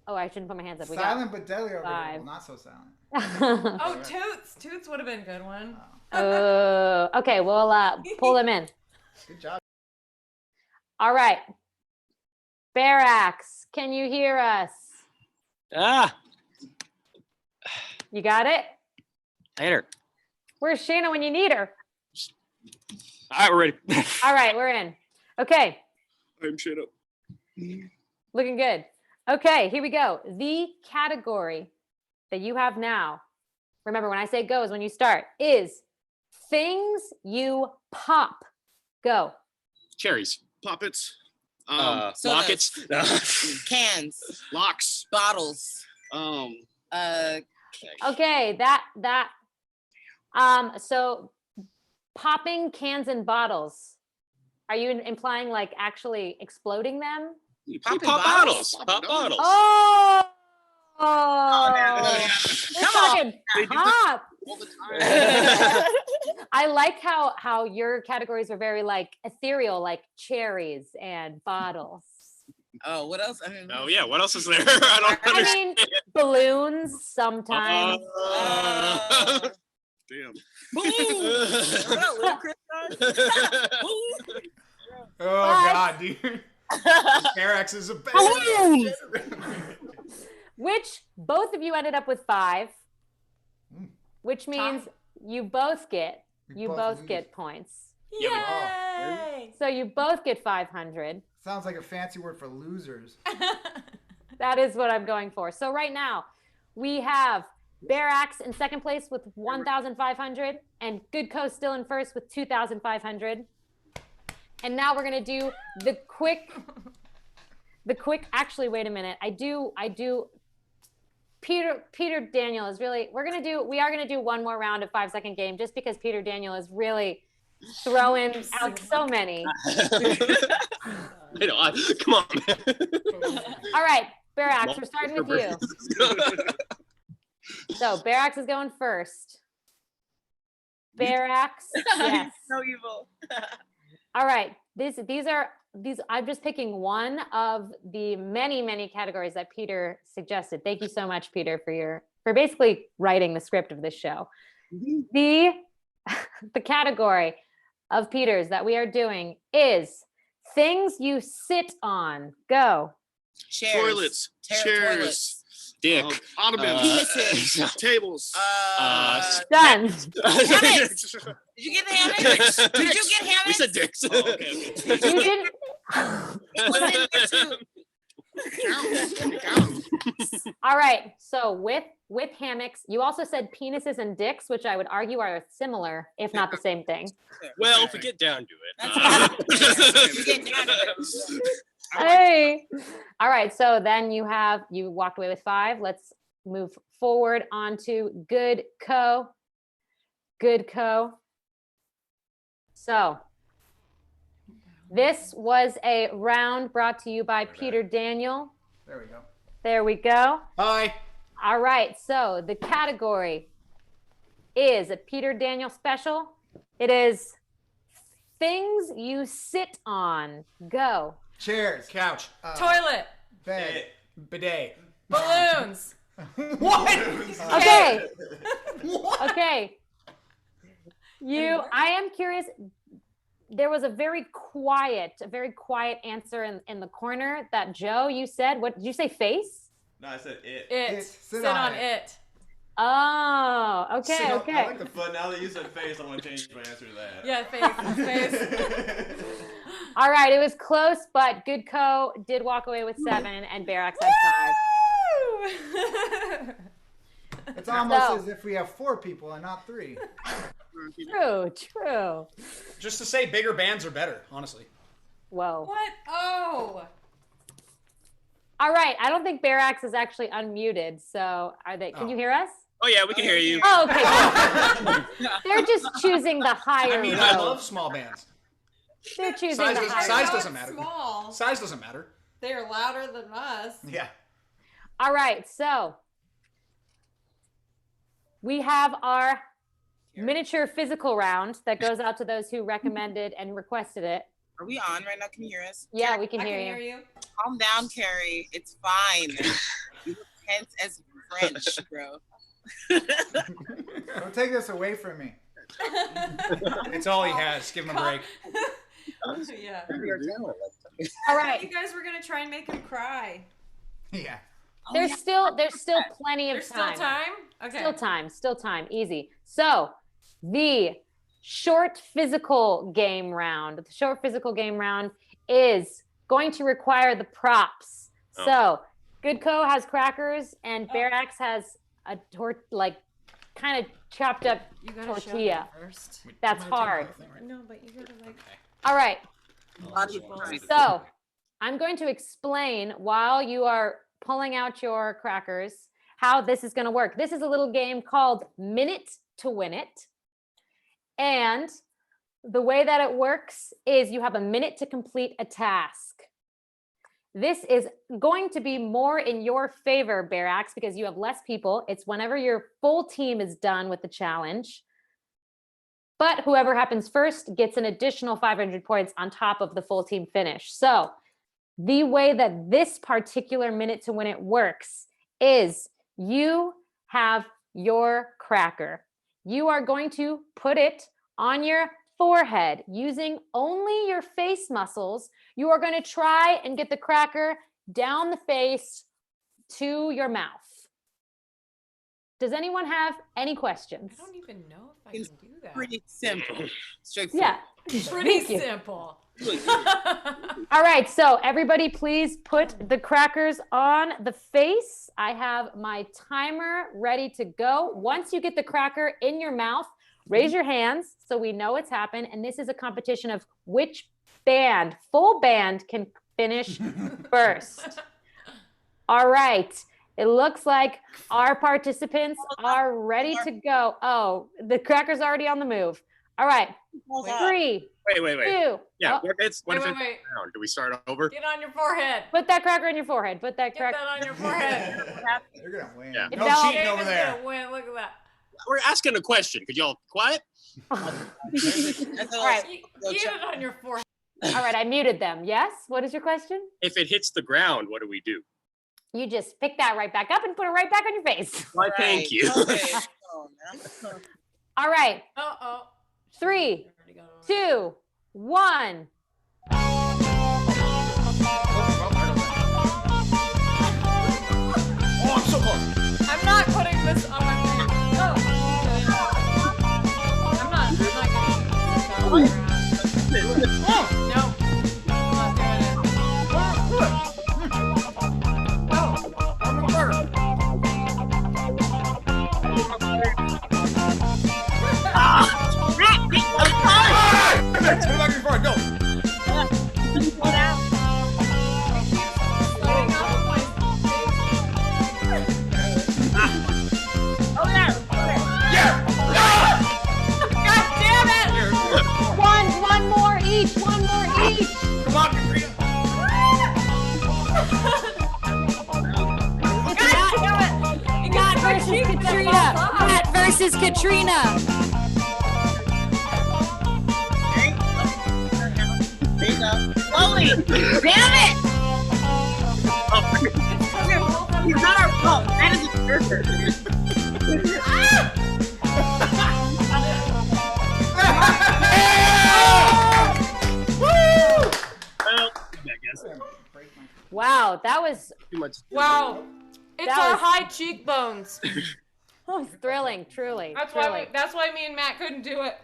Speaker 1: Oh, I shouldn't put my hands up. We
Speaker 7: Silent but deadly over here.
Speaker 1: five.
Speaker 7: Well, not so silent.
Speaker 1: got.
Speaker 6: Oh, Toots. Toots would have been a good one.
Speaker 1: Okay, we'll pull them in.
Speaker 7: Good job.
Speaker 1: All right. Barax, can you hear us? You got it?
Speaker 4: Later.
Speaker 1: Where's Shayna when you need her?
Speaker 4: All right, we're ready.
Speaker 1: All right, we're in. Okay,
Speaker 3: I'm shut up.
Speaker 1: looking good. Okay, here we go. The category that you have now, remember when I say go is when you start, is things you pop. Go.
Speaker 4: Cherries.
Speaker 3: Poppets.
Speaker 2: sodas.
Speaker 4: Lockets.
Speaker 2: Cans,
Speaker 3: Locks.
Speaker 2: bottles,
Speaker 1: Okay, so popping cans and bottles. Are you implying like actually exploding them?
Speaker 4: Pop
Speaker 2: Popping
Speaker 4: bottles.
Speaker 2: bottles?
Speaker 4: Pop bottles.
Speaker 1: Oh, we're
Speaker 2: Come on.
Speaker 1: talking pop.
Speaker 3: All the time.
Speaker 1: I like how your categories are very like ethereal, like cherries and bottles.
Speaker 2: Oh, what else? I mean,
Speaker 4: Oh yeah. What else is there? I don't
Speaker 1: I
Speaker 4: understand.
Speaker 1: mean, balloons sometimes.
Speaker 3: Damn.
Speaker 2: Remember that little Chris song?
Speaker 8: Oh God, dude. Barax is a
Speaker 2: Balloons!
Speaker 1: Which both of you ended up with 5,
Speaker 7: Mm.
Speaker 1: which means you both get
Speaker 7: We both lose.
Speaker 1: get points.
Speaker 6: Yay!
Speaker 1: So you both get 500.
Speaker 7: Sounds like a fancy word for losers.
Speaker 1: That is what I'm going for. So right now we have Barax in second place with 1,500 and Good Co still in first with 2,500. And now we're gonna do the quick. Actually, wait a minute. I do. Peter Daniel is really. We are gonna do one more round of 5-second game just because Peter Daniel is really throwing out so many.
Speaker 4: Come on.
Speaker 1: All right, Barax, we're starting with you. So Barax is going first. Barax, yes.
Speaker 2: So evil.
Speaker 1: All right. These I'm just picking one of the many categories that Peter suggested. Thank you so much, Peter, for basically writing the script of this show. The category of Peter's that we are doing is things you sit on. Go.
Speaker 2: Chairs.
Speaker 3: Toilets. Chairs.
Speaker 2: Toilets.
Speaker 4: Dick.
Speaker 3: Ottomans.
Speaker 2: Penises.
Speaker 3: Tables.
Speaker 1: Done.
Speaker 2: Hammocks. Did you get the hammocks? Did you get hammocks?
Speaker 4: We said dicks.
Speaker 3: Oh, okay.
Speaker 1: You didn't.
Speaker 2: It was in there too.
Speaker 3: Count.
Speaker 1: All right. So with hammocks, you also said penises and dicks, which I would argue are similar, if not the same thing.
Speaker 4: Well, if we get down to
Speaker 2: You get down to it.
Speaker 1: Hey. All right. So then you walked away with 5. Let's move forward on to Good Co. Good Co. So this was a round brought to you by Peter Daniel.
Speaker 7: There we go.
Speaker 1: There we go.
Speaker 8: Hi.
Speaker 1: All right, so the category is a Peter Daniel special. It is things you sit on. Go.
Speaker 7: Chairs.
Speaker 8: Couch.
Speaker 6: Toilet.
Speaker 7: Bed.
Speaker 8: Bidet.
Speaker 6: Balloons.
Speaker 8: What?
Speaker 1: Okay.
Speaker 8: What?
Speaker 1: Okay. I am curious. There was a very quiet answer in the corner that Joe, you said. What did you say? Face?
Speaker 5: No, I said it.
Speaker 6: It.
Speaker 7: Sit
Speaker 6: Sit
Speaker 7: on
Speaker 6: on
Speaker 7: it.
Speaker 6: it.
Speaker 1: Oh, okay,
Speaker 8: Sit on-
Speaker 1: okay.
Speaker 5: But now that you said face, I want to change my answer to that.
Speaker 6: Yeah, face.
Speaker 1: All right, it was close, but Good Co did walk away with 7, and Barax had 5.
Speaker 6: Woo!
Speaker 7: It's almost
Speaker 1: So-
Speaker 7: as if we have 4 people and not 3.
Speaker 1: True.
Speaker 8: Just to say, bigger bands are better, honestly.
Speaker 1: Whoa.
Speaker 6: What? Oh.
Speaker 1: All right, I don't think Barax is actually unmuted, so are they? Can you hear us?
Speaker 4: Oh yeah, we can hear you.
Speaker 1: Oh, okay. Good. They're just choosing the higher
Speaker 8: I mean,
Speaker 1: road.
Speaker 8: I love small bands.
Speaker 1: They're choosing
Speaker 8: Size
Speaker 1: the
Speaker 8: is-
Speaker 1: higher
Speaker 8: size
Speaker 1: road.
Speaker 8: doesn't matter.
Speaker 6: Small.
Speaker 8: Size doesn't matter.
Speaker 6: They're louder than us.
Speaker 8: Yeah.
Speaker 1: All right, so we have our miniature physical round that goes out to those who recommended and requested it.
Speaker 2: Are we on right now? Can you hear us?
Speaker 1: Yeah, we can
Speaker 6: I
Speaker 1: hear
Speaker 6: can
Speaker 1: you.
Speaker 6: hear you.
Speaker 2: Calm down, Carrie. It's fine. You look tense as French, bro.
Speaker 7: Don't take this away from me.
Speaker 8: It's all he has. Give him a break.
Speaker 6: Yeah.
Speaker 1: All
Speaker 6: You
Speaker 1: right,
Speaker 6: guys were gonna try and make him cry.
Speaker 7: Yeah.
Speaker 1: there's still plenty of
Speaker 6: There's still time. Okay.
Speaker 1: Still time. Easy. So the short physical game round. The short physical game round is going to require the props.
Speaker 4: Oh.
Speaker 1: So Good Co has crackers, and
Speaker 6: Oh.
Speaker 1: Barax has a kind of chopped up
Speaker 6: You gotta
Speaker 1: tortilla.
Speaker 6: show me first.
Speaker 1: That's hard.
Speaker 6: No, but you gotta like.
Speaker 1: All right.
Speaker 2: Right.
Speaker 1: So I'm going to explain while you are pulling out your crackers how this is going to work. This is a little game called Minute to Win It. And the way that it works is you have a minute to complete a task. This is going to be more in your favor, Barax, because you have less people. It's whenever your full team is done with the challenge. But whoever happens first gets an additional 500 points on top of the full team finish. So the way that this particular minute to win it works is you have your cracker. You are going to put it on your forehead using only your face muscles. You are going to try and get the cracker down the face to your mouth. Does anyone have any questions?
Speaker 6: I don't even know if I
Speaker 2: It's
Speaker 6: can do that.
Speaker 2: Pretty simple. Straightforward.
Speaker 1: Yeah.
Speaker 6: Pretty
Speaker 1: Thank you.
Speaker 6: simple.
Speaker 1: All right, so everybody please put the crackers on the face. I have my timer ready to go. Once you get the cracker in your mouth, raise your hands so we know it's happened. And this is a competition of which band, full band, can finish first. All right. It looks like our participants are ready to go. Oh, the cracker's already on the move. All right. 3,
Speaker 4: Wait.
Speaker 1: 2.
Speaker 4: Yeah,
Speaker 1: Oh,
Speaker 4: what if it's
Speaker 6: Wait.
Speaker 4: round? Do we start over?
Speaker 6: Get on your forehead.
Speaker 1: put that cracker in your forehead. Put that
Speaker 6: Get
Speaker 1: cracker.
Speaker 6: that on your forehead.
Speaker 7: You're going to win.
Speaker 4: Yeah.
Speaker 1: If
Speaker 8: No
Speaker 1: that-
Speaker 8: cheating over
Speaker 6: David's
Speaker 8: there.
Speaker 6: gonna win. Look at that.
Speaker 4: We're asking a question. Could y'all quiet?
Speaker 1: All right.
Speaker 6: Get it on your forehead.
Speaker 1: All right. I muted them. Yes. What is your question?
Speaker 4: If it hits the ground, what do we do?
Speaker 1: You just pick that right back up and put it right back on your face.
Speaker 4: Why, thank you.
Speaker 2: Okay. Oh, no.
Speaker 1: All right.
Speaker 6: Uh-oh.
Speaker 1: 3,
Speaker 6: Already got it on.
Speaker 1: 2, 1.
Speaker 8: Oh, I'm so close.
Speaker 6: I'm not putting this on my face. No. I'm not getting this.
Speaker 8: Oh,
Speaker 6: No. I'm not doing it. Oh.
Speaker 8: I'm a bird. Put it back in your forehead. Go.
Speaker 6: Sliding off of my
Speaker 8: Yeah.
Speaker 6: God damn it!
Speaker 1: One versus Katrina.
Speaker 2: There you go. Slowly. Damn it! He's not our fault. That is a surfer.
Speaker 4: Well, I guess.
Speaker 1: Wow, that was
Speaker 4: Too much.
Speaker 6: Wow. It's
Speaker 1: That
Speaker 6: our
Speaker 1: was-
Speaker 6: high cheekbones.
Speaker 1: thrilling, truly.
Speaker 6: That's
Speaker 1: truly.
Speaker 6: why me and Matt couldn't do it.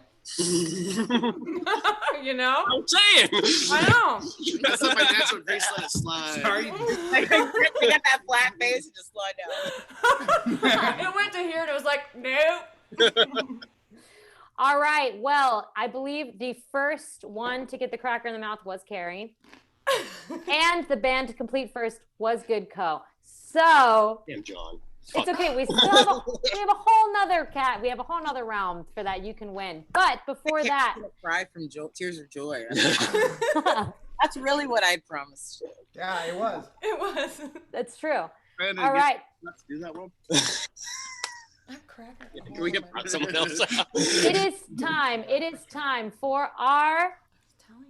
Speaker 6: You know?
Speaker 4: I'm saying.
Speaker 6: I know.
Speaker 3: That's not my natural grace. Let it slide.
Speaker 8: Sorry.
Speaker 2: They got that flat face and just slide down.
Speaker 6: It went to here and it was like, nope.
Speaker 1: All right. Well, I believe the first one to get the cracker in the mouth was Carrie. And the band to complete first was Good Co. So
Speaker 4: Damn, John.
Speaker 1: it's okay. We still have we have a whole nother cat. We have a whole nother round for that you can win. But before that,
Speaker 2: Cry from tears of joy. That's really what I promised you.
Speaker 7: Yeah, it was.
Speaker 6: It was.
Speaker 1: that's true.
Speaker 3: Brandon,
Speaker 1: All right.
Speaker 3: Let's do that one.
Speaker 6: That cracker.
Speaker 4: Can we get someone else out?
Speaker 1: It is time. It is time for our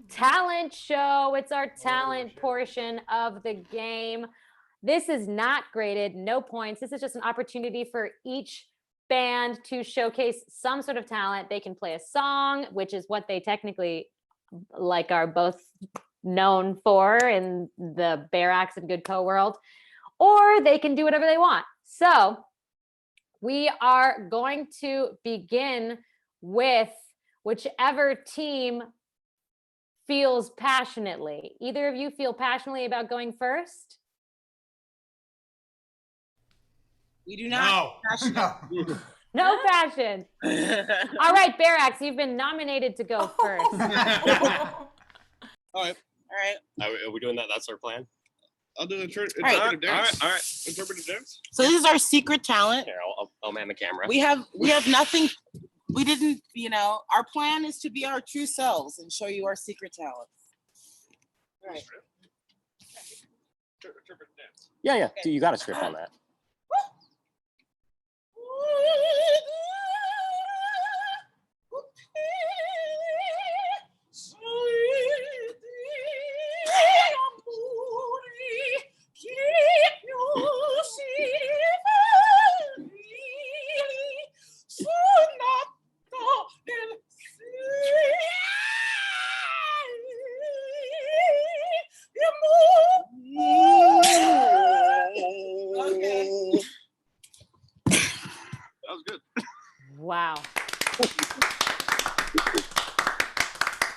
Speaker 1: talent show. It's our talent portion of the game. This is not graded, no points. This is just an opportunity for each band to showcase some sort of talent. They can play a song, which is what they technically are both known for in the Barracks and Good Co world, or they can do whatever they want. So we are going to begin with whichever team feels passionately. Either of you feel passionately about going first?
Speaker 2: We do not.
Speaker 7: No.
Speaker 1: No passion. All right, Barracks, you've been nominated to go first.
Speaker 3: All right.
Speaker 2: All right.
Speaker 4: Are we doing that? That's our plan?
Speaker 3: I'll do interpretive
Speaker 2: right.
Speaker 3: dance.
Speaker 4: All right.
Speaker 3: Interpretive dance.
Speaker 2: So this is our secret talent.
Speaker 4: Here, I'll man the camera.
Speaker 2: We have nothing. We didn't, our plan is to be our true selves and show you our secret talents. All right.
Speaker 4: Interpretive dance. Yeah. You got a script on that.
Speaker 3: That was good.
Speaker 1: Wow.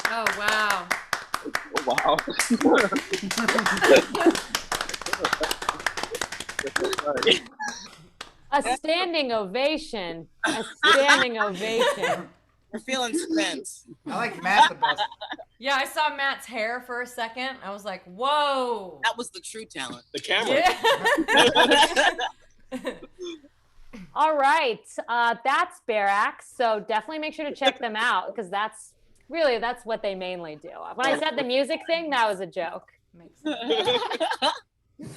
Speaker 6: Oh, wow.
Speaker 4: Wow.
Speaker 1: A standing ovation. A standing ovation.
Speaker 2: We're feeling spent.
Speaker 7: I like Matt the best.
Speaker 6: Yeah, I saw Matt's hair for a second. I was like, whoa.
Speaker 2: That was the true talent.
Speaker 4: The camera.
Speaker 6: Yeah.
Speaker 1: All right. That's Barracks. So definitely make sure to check them out because that's what they mainly do. When I said the music thing, that was a joke.
Speaker 6: Makes sense.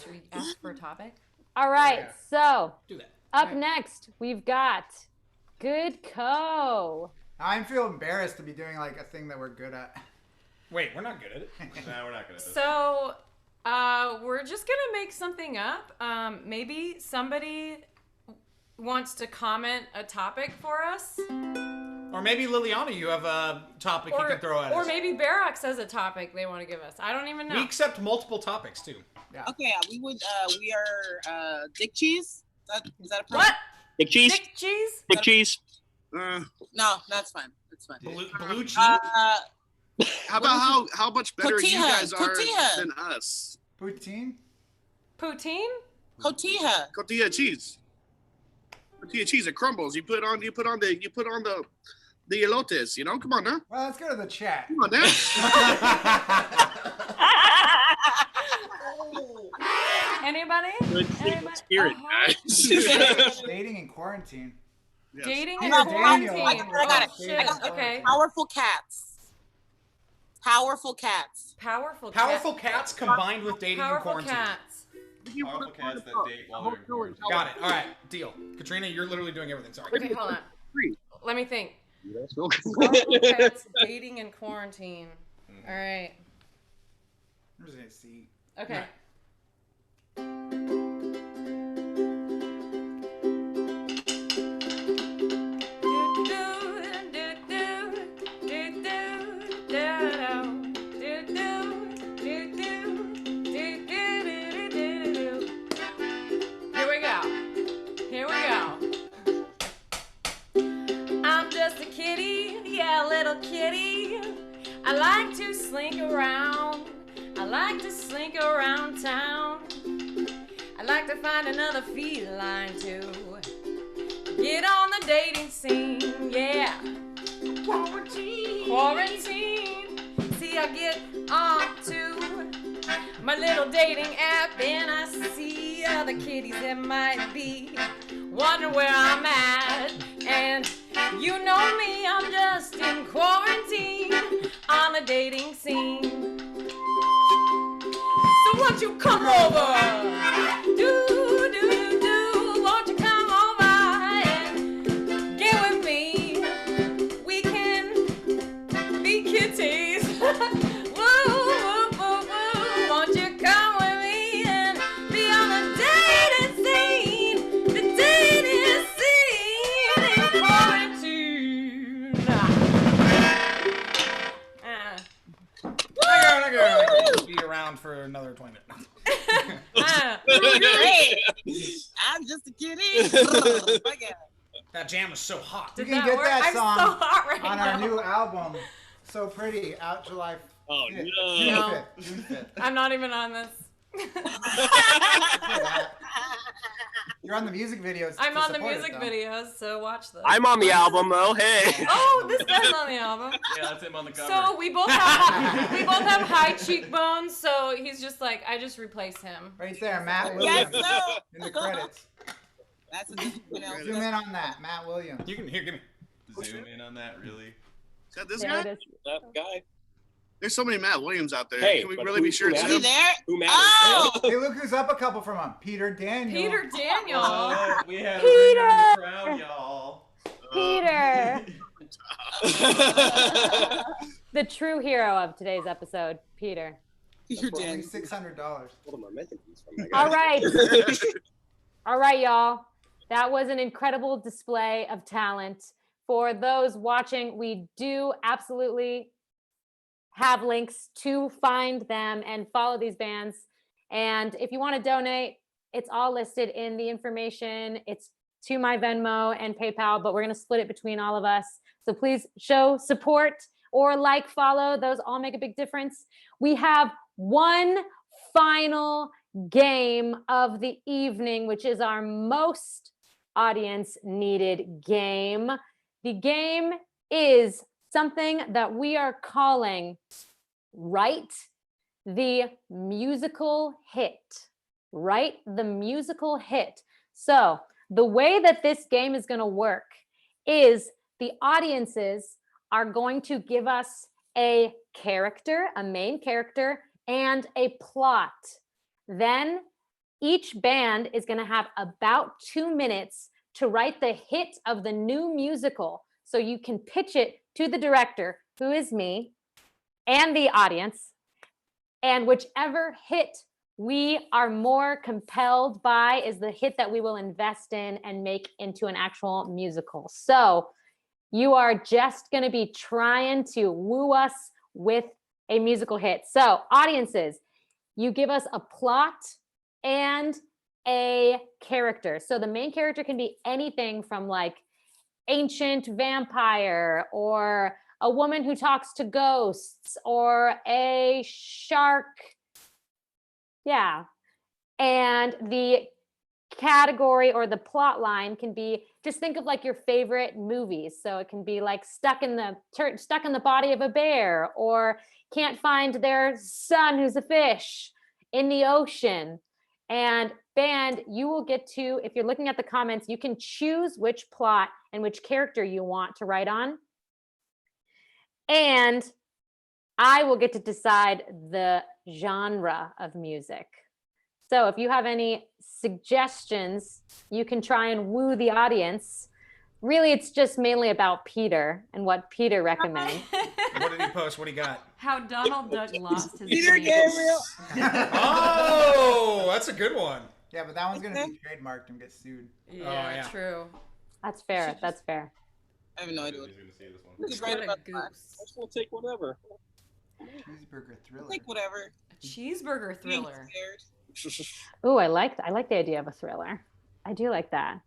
Speaker 6: Should we ask for a topic?
Speaker 1: All right.
Speaker 7: Yeah.
Speaker 1: So
Speaker 8: Do that.
Speaker 1: up
Speaker 6: Right.
Speaker 1: next, we've got Good Co.
Speaker 7: I feel embarrassed to be doing like a thing that we're good at.
Speaker 8: Wait, we're not good at it.
Speaker 5: No, we're not gonna.
Speaker 6: So, we're just gonna make something up. Maybe somebody wants to comment a topic for us,
Speaker 8: Or maybe Liliana, you have a topic you can throw at
Speaker 6: or
Speaker 8: us.
Speaker 6: maybe Barracks has a topic they want to give us. I don't even know.
Speaker 8: We accept multiple topics too.
Speaker 2: Okay, we are Dick Cheese. Is that a problem?
Speaker 6: What?
Speaker 4: Big cheese.
Speaker 6: Dick cheese?
Speaker 4: Big cheese.
Speaker 2: No, that's fine. That's fine.
Speaker 8: Blue cheese.
Speaker 3: How about how much better you
Speaker 2: Cotija,
Speaker 3: guys are
Speaker 2: cotija.
Speaker 3: than us?
Speaker 7: Poutine?
Speaker 6: Poutine?
Speaker 2: Cotija.
Speaker 3: Cotija cheese. Cotija cheese. It crumbles. You put on the elotes. Come on now.
Speaker 7: Well, let's go to the chat.
Speaker 3: Come on now.
Speaker 6: Anybody?
Speaker 4: Good
Speaker 6: Anybody?
Speaker 4: spirit, guys.
Speaker 7: Dating in quarantine.
Speaker 3: Yes.
Speaker 6: Dating
Speaker 7: I
Speaker 6: in
Speaker 7: got
Speaker 6: quarantine.
Speaker 7: Daniel.
Speaker 2: I got it.
Speaker 6: Oh, shit.
Speaker 7: I got
Speaker 2: it.
Speaker 6: Okay.
Speaker 2: Powerful cats. Powerful cats.
Speaker 6: Powerful
Speaker 8: Powerful cats combined with dating in
Speaker 6: Powerful
Speaker 8: quarantine.
Speaker 6: cats.
Speaker 5: Powerful cats that date while they're in quarantine.
Speaker 8: Got it. All right. Deal. Katrina, you're literally doing everything. Sorry.
Speaker 6: Okay, hold on. Let me think.
Speaker 4: That's real good.
Speaker 6: Sparkle pets, dating in quarantine. All right.
Speaker 7: I'm just gonna see.
Speaker 6: Okay. Here we go. I'm just a kitty, yeah, little kitty. I like to slink around. I like to slink around town. I like to find another feline to get on the dating scene, yeah. Quarantine. See, I get onto my little dating app and I see other kitties that might be wondering where I'm at. And you know me, I'm just in quarantine on the dating scene. So won't you come over? Won't you come over and get with me? We can be kitties. Won't you come with me and be on the dating scene? The dating scene in quarantine.
Speaker 8: I'll be around for another 20 minutes.
Speaker 2: I'm just a kitty.
Speaker 8: That jam is so hot.
Speaker 7: You
Speaker 6: Did
Speaker 7: can
Speaker 6: that
Speaker 7: get
Speaker 6: work?
Speaker 7: that
Speaker 6: I'm
Speaker 7: song
Speaker 6: so hot right
Speaker 7: on
Speaker 6: now.
Speaker 7: our new album, So Pretty, out July 5th.
Speaker 4: Oh,
Speaker 7: June
Speaker 4: no.
Speaker 7: 5th. June 5th.
Speaker 6: I'm not even on this.
Speaker 7: You're on the music videos.
Speaker 6: I'm
Speaker 7: to
Speaker 6: on the
Speaker 7: support it,
Speaker 6: music
Speaker 7: though.
Speaker 6: videos, so watch those.
Speaker 4: I'm on the album though. Hey.
Speaker 6: Oh, this guy's on the album.
Speaker 5: Yeah, that's him on the cover.
Speaker 6: So we both have high cheekbones, so he's just like, I just replace him.
Speaker 7: Right there, Matt
Speaker 2: Yes,
Speaker 7: Williams
Speaker 2: sir.
Speaker 7: in the credits.
Speaker 2: That's a
Speaker 7: Zoom in on that, Matt Williams.
Speaker 8: You can here, give me.
Speaker 5: Zoom in on that, really.
Speaker 3: Is that this
Speaker 1: There
Speaker 3: guy?
Speaker 1: it is.
Speaker 4: That guy.
Speaker 3: There's so many Matt Williams out there.
Speaker 4: Hey,
Speaker 3: Can we
Speaker 4: but
Speaker 3: really
Speaker 4: who-
Speaker 3: be sure
Speaker 4: who
Speaker 3: it's
Speaker 2: Is
Speaker 3: him?
Speaker 2: he there?
Speaker 4: Who matters?
Speaker 2: Oh!
Speaker 7: Hey, look who's up a couple from him. Peter Daniel.
Speaker 6: Peter Daniel.
Speaker 5: We have
Speaker 1: Peter!
Speaker 5: a ring in the crowd, y'all.
Speaker 1: Peter, the true hero of today's episode, Peter.
Speaker 2: Peter
Speaker 7: Only
Speaker 2: Dan.
Speaker 7: $600.
Speaker 4: What am I making these from? That guy?
Speaker 1: All right. All right, y'all. That was an incredible display of talent. For those watching, we do absolutely have links to find them and follow these bands. And if you want to donate, it's all listed in the information. It's to my Venmo and PayPal, but we're going to split it between all of us. So please show support or like, follow. Those all make a big difference. We have one final game of the evening, which is our most audience needed game. The game is something that we are calling Write the Musical Hit. Write the Musical Hit. So the way that this game is going to work is the audiences are going to give us a character, a main character, and a plot. Then each band is going to have about 2 minutes to write the hit of the new musical. So you can pitch it to the director, who is me, and the audience. And whichever hit we are more compelled by is the hit that we will invest in and make into an actual musical. So you are just going to be trying to woo us with a musical hit. So audiences, you give us a plot and a character. So the main character can be anything from like ancient vampire or a woman who talks to ghosts or a shark. Yeah. And the category or the plot line can be, just think of like your favorite movies. So it can be like stuck in the body of a bear, or can't find their son who's a fish in the ocean. And band, you will get to, if you're looking at the comments, you can choose which plot and which character you want to write on. And I will get to decide the genre of music. So if you have any suggestions, you can try and woo the audience really, it's just mainly about Peter and what Peter recommends.
Speaker 8: What did he post? What do you got?
Speaker 6: How Donald Duck lost his
Speaker 2: Peter
Speaker 6: pants.
Speaker 2: Gabriel.
Speaker 8: Oh, that's a good one.
Speaker 7: Yeah, but that one's gonna be trademarked and get sued.
Speaker 6: Yeah,
Speaker 8: yeah.
Speaker 6: true.
Speaker 1: That's fair. That's fair.
Speaker 2: I have no idea what
Speaker 5: He's gonna see this one.
Speaker 2: he's
Speaker 6: What
Speaker 2: right
Speaker 6: a
Speaker 2: about that.
Speaker 6: goose.
Speaker 4: We'll take whatever.
Speaker 7: Cheeseburger thriller.
Speaker 2: Like whatever.
Speaker 6: A cheeseburger
Speaker 2: Being
Speaker 6: thriller.
Speaker 2: scared.
Speaker 1: Ooh, I like the idea of a thriller. I do like that.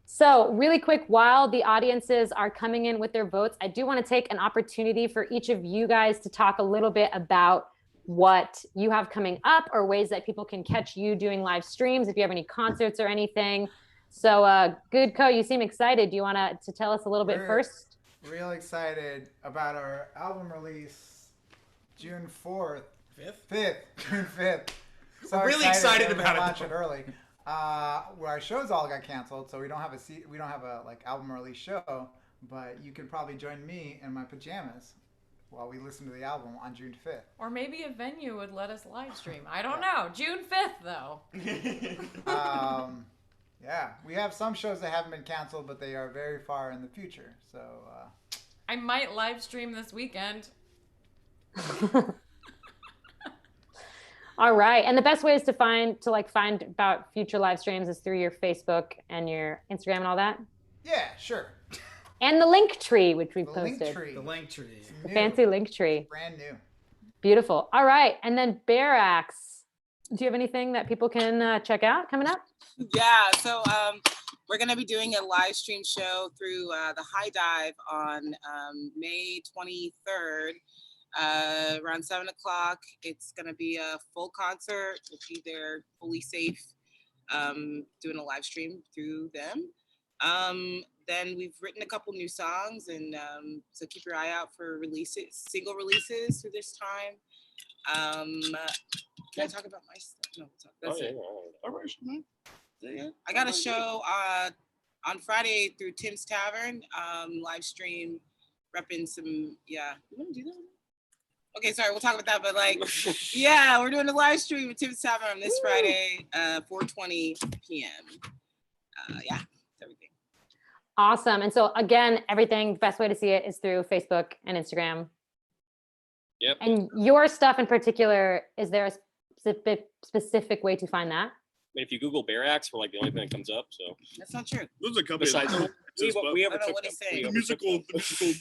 Speaker 1: So really quick, while the audiences are coming in with their votes, I do want to take an opportunity for each of you guys to talk a little bit about what you have coming up or ways that people can catch you doing live streams, if you have any concerts or anything. So Good Co, you seem excited. Do you want to tell us a little bit first?
Speaker 7: Real excited about our album release June 4th. 5th? June 5th. So
Speaker 8: We're really excited
Speaker 7: that we're
Speaker 8: about it,
Speaker 7: launch
Speaker 8: though.
Speaker 7: it early. Where our shows all got canceled, so we don't have a like album release show, but you could probably join me in my pajamas while we listen to the album on June 5th.
Speaker 6: Or maybe a venue would let us live stream. I don't know. June 5th, though.
Speaker 7: Yeah, we have some shows that haven't been canceled, but they are very far in the future. So
Speaker 6: I might live stream this weekend.
Speaker 1: All right. And the best way is to find about future live streams is through your Facebook and your Instagram and all that.
Speaker 7: yeah, sure.
Speaker 1: And the link tree, which we
Speaker 7: The
Speaker 1: posted.
Speaker 7: link tree.
Speaker 8: The link tree.
Speaker 1: The
Speaker 7: New.
Speaker 1: fancy link tree.
Speaker 7: Brand new.
Speaker 1: Beautiful. All right. And then Barax. Do you have anything that people can check out coming up?
Speaker 2: Yeah, so we're gonna be doing a live stream show through the High Dive on May 23rd, around 7 o'clock. It's gonna be a full concert. We'll be there fully safe, doing a live stream through them. Then we've written a couple new songs, and so keep your eye out for single releases through this time. Can I talk about my stuff? No, that's it.
Speaker 3: All right, man.
Speaker 2: I got a show on Friday through Tim's Tavern, live stream, repping some, yeah. You want to do that? Okay, sorry, we'll talk about that, but like, yeah, we're doing a live stream at Tim's Tavern this Friday, 4:20 p.m. Yeah, that's everything.
Speaker 1: Awesome. And so again, everything, the best way to see it is through Facebook and Instagram.
Speaker 4: Yep.
Speaker 1: And your stuff in particular, is there a specific way to find that?
Speaker 4: I mean, if you Google Bear Axe, we're like the only thing that comes up. So
Speaker 2: That's not true.
Speaker 3: There's a couple
Speaker 4: besides,
Speaker 3: of
Speaker 4: we
Speaker 2: I don't know
Speaker 4: overtook
Speaker 2: what
Speaker 4: them.
Speaker 2: he's saying.
Speaker 4: We
Speaker 3: the
Speaker 4: overtook
Speaker 3: musical,
Speaker 4: them.
Speaker 3: the musical.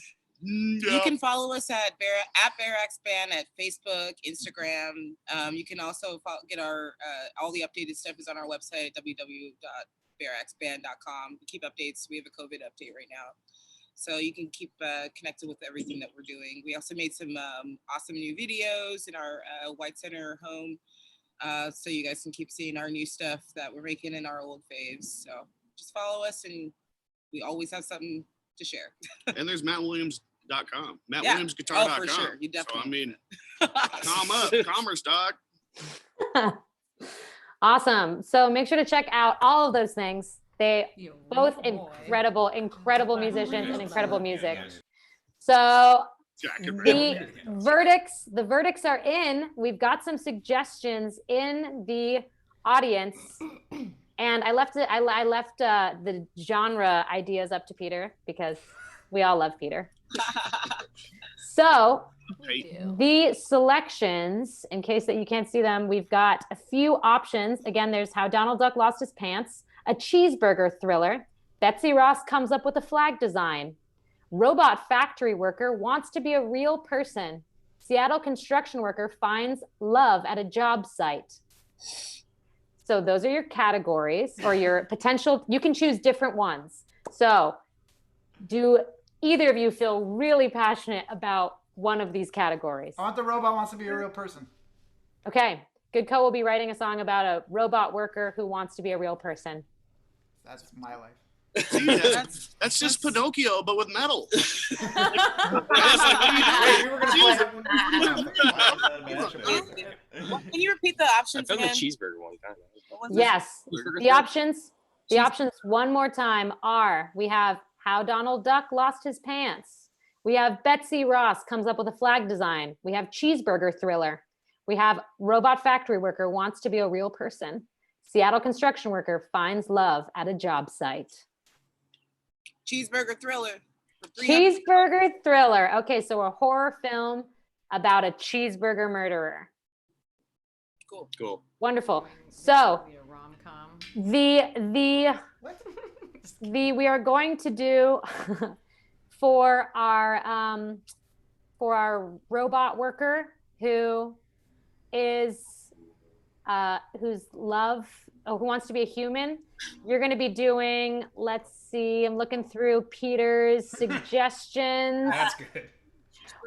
Speaker 2: You
Speaker 3: Yeah.
Speaker 2: can follow us at Barax Band at Facebook, Instagram. You can also get our all the updated stuff is on our website at www.baraxband.com. We keep updates. We have a COVID update right now, so you can keep connected with everything that we're doing. We also made some awesome new videos in our White Center home, so you guys can keep seeing our new stuff that we're making in our old faves. So just follow us, and we always have something to share.
Speaker 3: And there's MattWilliams.com.
Speaker 2: Yeah.
Speaker 3: MattWilliamsGuitar.com.
Speaker 2: Oh, for sure. You definitely.
Speaker 3: So, I mean, calm up. Commerce, dog.
Speaker 1: Awesome. So make sure to check out all of those things. They
Speaker 6: You
Speaker 1: both
Speaker 6: rude boy.
Speaker 1: incredible musicians and incredible music. So the verdicts are in. We've got some suggestions in the audience, and I left the genre ideas up to Peter because we all love Peter. So
Speaker 6: We do.
Speaker 1: the selections, in case that you can't see them, we've got a few options. Again, there's How Donald Duck Lost His Pants, a cheeseburger thriller, Betsy Ross comes up with a flag design, robot factory worker wants to be a real person, Seattle construction worker finds love at a job site. So those are your categories or your potential. You can choose different ones. So do either of you feel really passionate about one of these categories?
Speaker 7: I want the robot wants to be a real person.
Speaker 1: Okay. Good Co will be writing a song about a robot worker who wants to be a real person.
Speaker 7: That's my life.
Speaker 3: See, that's just Pinocchio, but with metal.
Speaker 8: Wait, we were gonna play.
Speaker 2: Can you repeat the
Speaker 4: I
Speaker 2: options
Speaker 4: found the
Speaker 2: again?
Speaker 4: cheeseburger one. Kind of.
Speaker 2: What was it?
Speaker 1: Yes.
Speaker 4: Cheeseburger
Speaker 1: The
Speaker 4: thing?
Speaker 1: options one more time are, we have How Donald Duck Lost His Pants. We have Betsy Ross comes up with a flag design. We have cheeseburger thriller. We have robot factory worker wants to be a real person. Seattle construction worker finds love at a job site.
Speaker 2: Cheeseburger Thriller. for $300.
Speaker 1: Cheeseburger Thriller. Okay, so a horror film about a cheeseburger murderer.
Speaker 2: Cool.
Speaker 4: Cool.
Speaker 1: Wonderful. So
Speaker 6: Be a rom-com.
Speaker 7: What?
Speaker 1: we are going to do for our robot worker who wants to be a human. You're going to be doing, let's see, I'm looking through Peter's suggestions.
Speaker 8: That's good.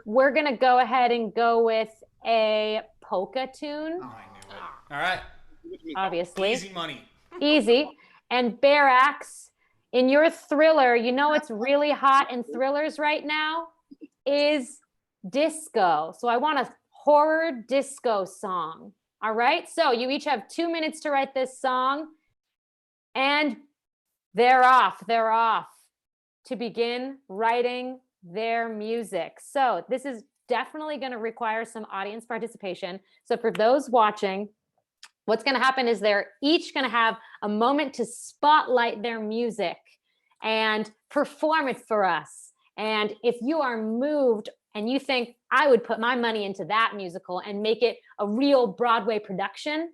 Speaker 1: We're going to go ahead and go with a polka tune,
Speaker 7: Oh, I knew it.
Speaker 8: All right.
Speaker 1: obviously.
Speaker 8: Easy money.
Speaker 1: Easy. And Barax, in your thriller, you know it's really hot in thrillers right now is disco. So I want a horror disco song. All right. So you each have 2 minutes to write this song. And they're off to begin writing their music. So this is definitely going to require some audience participation. So for those watching, what's going to happen is they're each going to have a moment to spotlight their music and perform it for us. And if you are moved and you think I would put my money into that musical and make it a real Broadway production,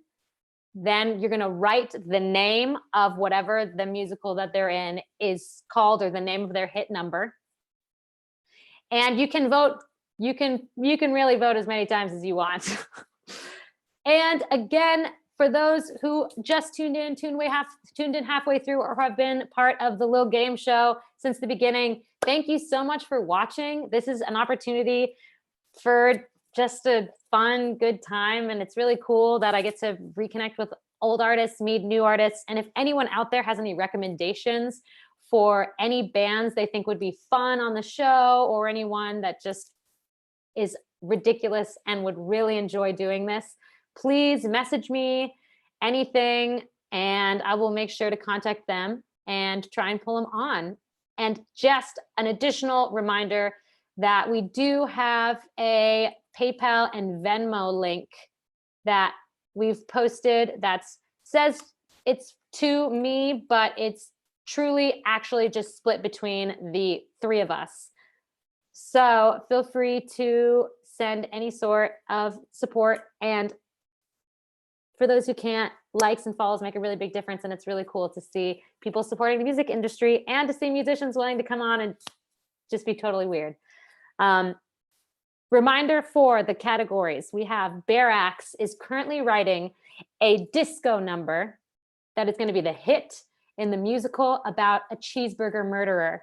Speaker 1: then you're going to write the name of whatever the musical that they're in is called, or the name of their hit number. And you can vote. You can really vote as many times as you want. And again, for those who just tuned in halfway through, or have been part of the Lil Game Show since the beginning, thank you so much for watching. This is an opportunity for just a fun, good time. And it's really cool that I get to reconnect with old artists, meet new artists. And if anyone out there has any recommendations for any bands they think would be fun on the show, or anyone that just is ridiculous and would really enjoy doing this, please message me anything, and I will make sure to contact them and try and pull them on. And just an additional reminder that we do have a PayPal and Venmo link that we've posted that says it's to me, but it's truly actually just split between the three of us. So feel free to send any sort of support. And for those who can't, likes and follows make a really big difference. And it's really cool to see people supporting the music industry and to see musicians willing to come on and just be totally weird. Reminder for the categories. We have Barax is currently writing a disco number that is going to be the hit in the musical about a cheeseburger murderer.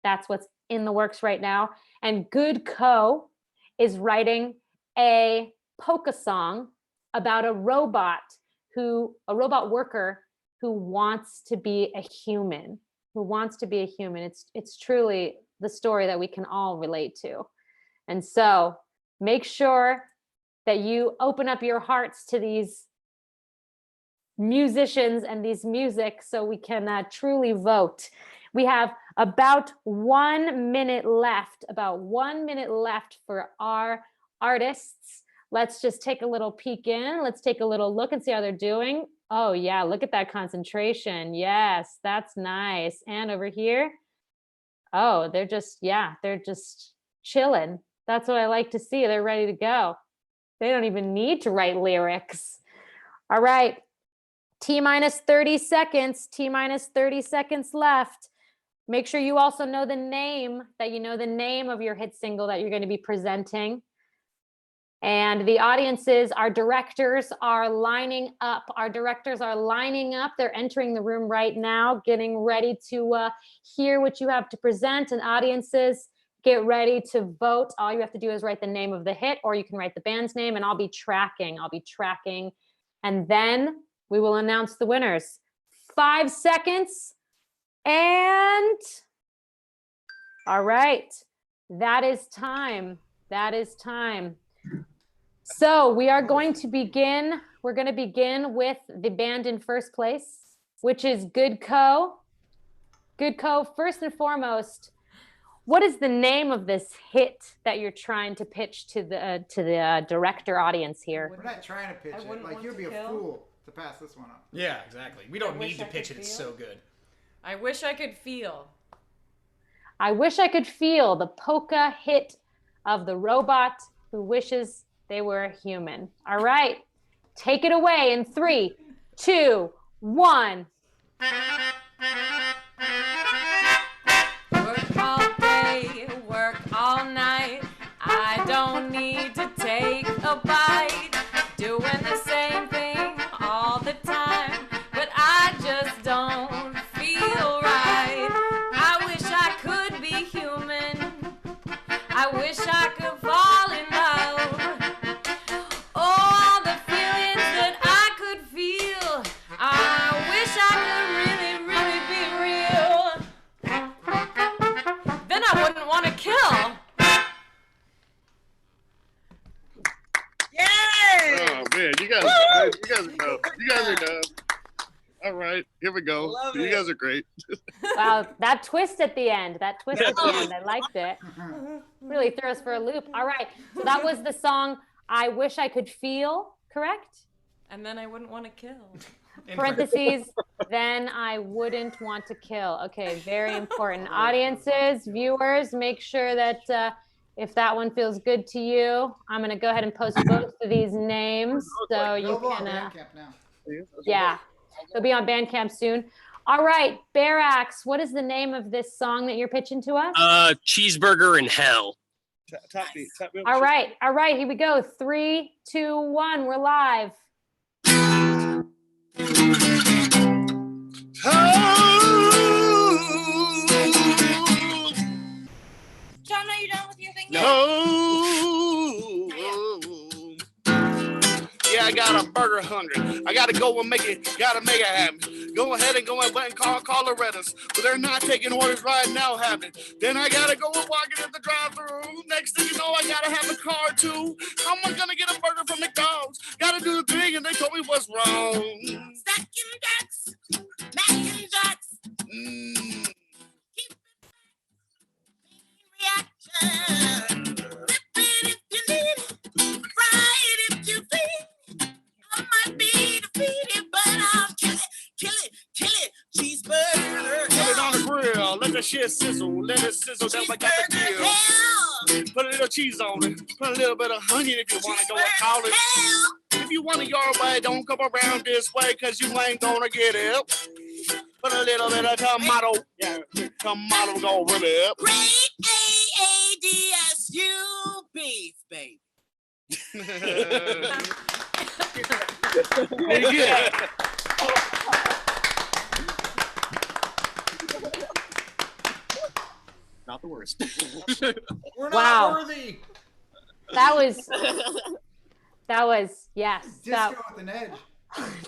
Speaker 1: That's what's in the works right now. And Good Co is writing a polka song about a robot worker who wants to be a human, It's truly the story that we can all relate to. And so make sure that you open up your hearts to these musicians and these music so we can truly vote. We have about 1 minute left, for our artists. Let's just take a little peek in. Let's take a little look and see how they're doing. Oh yeah, look at that concentration. Yes, that's nice. And over here, oh, they're just chilling. That's what I like to see. They're ready to go. They don't even need to write lyrics. All right, T-minus 30 seconds. T-minus 30 seconds left. Make sure you also know the name of your hit single that you're going to be presenting. And the audiences, our directors are lining up. They're entering the room right now, getting ready to hear what you have to present. And audiences, get ready to vote. All you have to do is write the name of the hit, or you can write the band's name, and I'll be tracking. And then we will announce the winners. 5 seconds. And all right, that is time. So we are going to begin. We're going to begin with the band in first place, which is Good Co. Good Co. First and foremost, what is the name of this hit that you're trying to pitch to the director audience here?
Speaker 7: We're not trying to pitch it.
Speaker 6: wouldn't
Speaker 7: Like,
Speaker 6: want
Speaker 7: you'd
Speaker 6: to
Speaker 7: be a
Speaker 6: kill.
Speaker 7: fool to pass this one up.
Speaker 8: Yeah, exactly. We don't
Speaker 6: wish
Speaker 8: need to
Speaker 6: I
Speaker 8: pitch
Speaker 6: could
Speaker 8: it. It's
Speaker 6: feel.
Speaker 8: so good.
Speaker 6: I wish I could feel.
Speaker 1: I wish I could feel the polka hit of the robot who wishes they were a human. All right. Take it away in 3, 2, 1.
Speaker 6: Work all day, work all night. I don't need to take a bite. Doing the same thing all the time, but I just don't feel right. I wish I could be human. I wish I could fall in love. All the feelings that I could feel. I wish I could really, really be real. Then I wouldn't want to kill.
Speaker 2: Yay!
Speaker 3: Oh man, you guys are dope. You guys are dope. All right, here we go.
Speaker 2: Love
Speaker 3: You
Speaker 2: it.
Speaker 3: guys are great.
Speaker 1: Wow, that twist at the end. I liked it. Really threw us for a loop. All right. So that was the song I Wish I Could Feel, correct?
Speaker 6: And then I wouldn't want to kill.
Speaker 1: Parentheses, then I wouldn't want to kill. Okay, very important. Audiences, viewers, make sure that if that one feels good to you, I'm going to go ahead and post both of these names so you
Speaker 7: Available on
Speaker 1: can,
Speaker 7: Bandcamp now.
Speaker 1: yeah, they'll be on Bandcamp soon. All right, Barax, what is the name of this song that you're pitching to us?
Speaker 4: Cheeseburger in hell.
Speaker 3: Top beat.
Speaker 1: All right, here we go. 3, 2, 1, we're live.
Speaker 2: John, are you done with your thing?
Speaker 3: No. Yeah, I got a burger hungry. I gotta go and gotta make it happen. Go ahead and go and call Loretta's, but they're not taking orders right now, happening. Then I gotta go and walk in at the drive-thru. Next thing you know, I gotta have a car too. How am I gonna get a burger from McDonald's? Gotta do the thing, and they told me what's wrong.
Speaker 2: Stacking jacks, mac and jacks. Keep reaction. Flip it if you need it. Fry it if you feel it. I might be defeated, but I'll kill it. Cheeseburger.
Speaker 3: Put it on the grill, let the shit sizzle, let it sizzle down like got the deal.
Speaker 2: Hell.
Speaker 3: Put a little cheese on it, put a little bit of honey if you wanna go and call it.
Speaker 2: Hell.
Speaker 3: If you want it your way, don't come around this way, cause you ain't gonna get it. Put a little bit of tomato, tomato go rub it up.
Speaker 2: Great AADSU beef, baby.
Speaker 3: Yeah.
Speaker 4: Not the worst.
Speaker 8: We're not
Speaker 1: Wow.
Speaker 8: worthy.
Speaker 1: That was yes.
Speaker 7: Disco with an edge.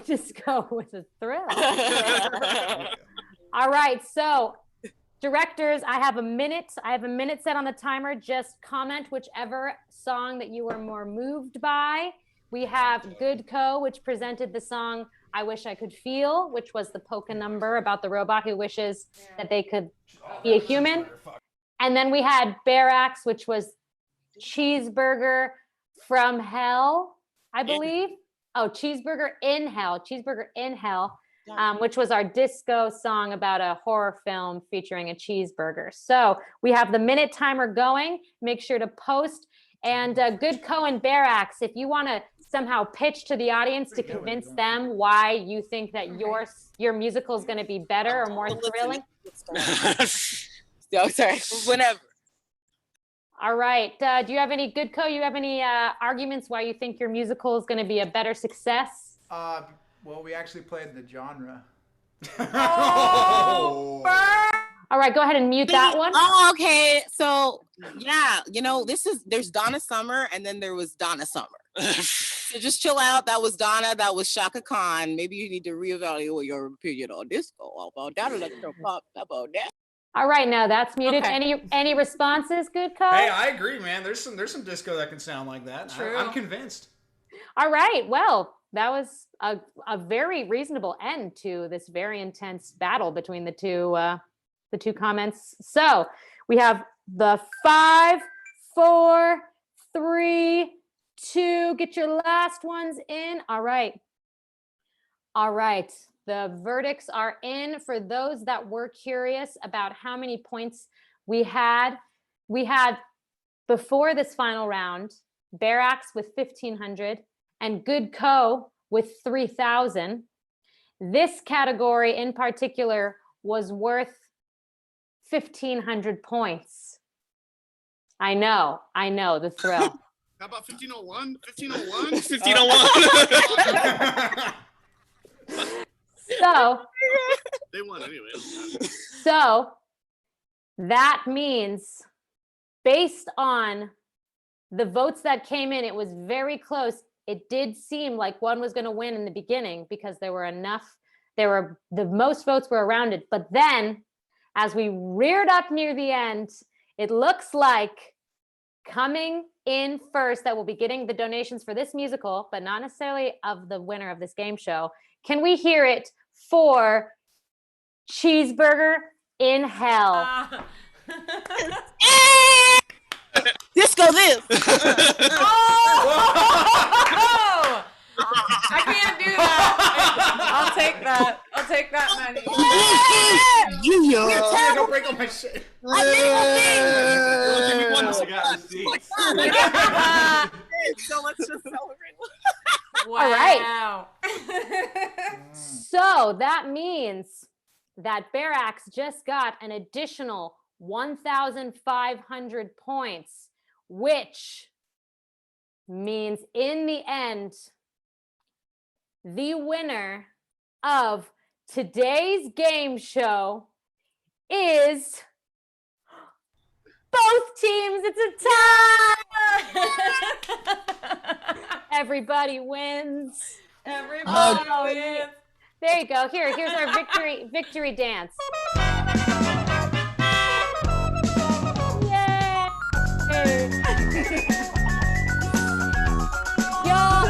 Speaker 1: Disco with a thrill. All right, so directors, I have a minute. Set on the timer. Just comment whichever song that you were more moved by. We have Good Co, which presented the song I Wish I Could Feel, which was the polka number about the robot who wishes that they could be a human. And then we had Barax, which was Cheeseburger from Hell, I believe. Oh, Cheeseburger in Hell, which was our disco song about a horror film featuring a cheeseburger. So we have the minute timer going. Make sure to post. And Good Co and Barax, if you want to somehow pitch to the audience to convince them why you think that your musical is going to be better or more thrilling.
Speaker 2: Oh, sorry. Whenever.
Speaker 1: All right. Do you have any Good Co? You have any arguments why you think your musical is going to be a better success?
Speaker 7: Well, we actually played the genre.
Speaker 8: Oh.
Speaker 1: All right, go ahead and mute that one.
Speaker 2: Oh, okay. So yeah, there's Donna Summer and then there was Donna Summer. So just chill out. That was Donna. That was Shaka Khan. Maybe you need to reevaluate your opinion on disco. About that, electro pop. About that.
Speaker 1: All right, now that's muted.
Speaker 2: Okay.
Speaker 1: Any responses, Good Co?
Speaker 8: Hey, I agree, man. There's some disco that can sound like that.
Speaker 6: True.
Speaker 8: I'm convinced.
Speaker 1: All right. Well, that was a very reasonable end to this very intense battle between the two comments. So we have the 5, 4, 3, 2. Get your last ones in. All right. The verdicts are in. For those that were curious about how many points We had before this final round, Barax with 1,500 and Good Co with 3,000. This category in particular was worth 1,500 points. I know, the thrill.
Speaker 3: How about 1501? 1501?
Speaker 8: 1501.
Speaker 1: So
Speaker 3: They won anyway.
Speaker 1: So that means, based on the votes that came in, it was very close. It did seem like one was going to win in the beginning because there were the most votes were around it. But then, as we reared up near the end, it looks like coming in first, that will be getting the donations for this musical, but not necessarily of the winner of this game show. Can we hear it for Cheeseburger in Hell?
Speaker 9: Disco this.
Speaker 6: Oh! I can't do that. I'll take that. I'll take that money.
Speaker 8: Don't break all my shit.
Speaker 9: So let's just celebrate.
Speaker 6: Wow.
Speaker 1: All right. So that means that Barax just got an additional 1,500 points, which means in the end, the winner of today's game show is both teams. It's a tie. Everybody wins.
Speaker 6: Everybody wins.
Speaker 1: There you go. Here's our victory dance. Yay! Y'all,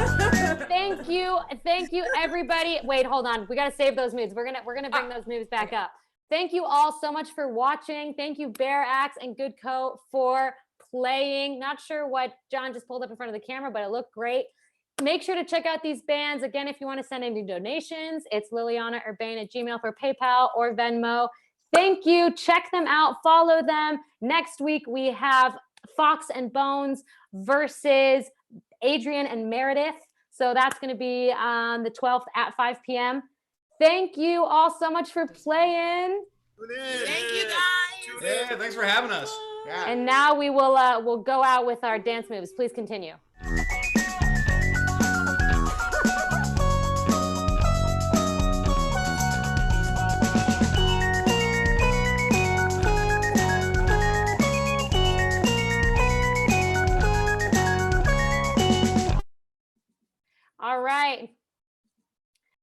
Speaker 1: thank you, everybody. Wait, hold on. We gotta save those moves. We're gonna bring those moves back up. Thank you all so much for watching. Thank you, Barax and Good Co, for playing. Not sure what John just pulled up in front of the camera, but it looked great. Make sure to check out these bands. Again, if you want to send any donations, it's Urbain@gmail for PayPal or Venmo. Thank you. Check them out. Follow them. Next week, we have Fox and Bones versus Adrian+Meredith. So that's going to be on the 12th at 5 p.m. Thank you all so much for playing.
Speaker 2: Thank you, guys.
Speaker 8: Yeah, thanks for having us.
Speaker 7: Yeah.
Speaker 1: And now we will we'll go out with our dance moves. Please continue. All right.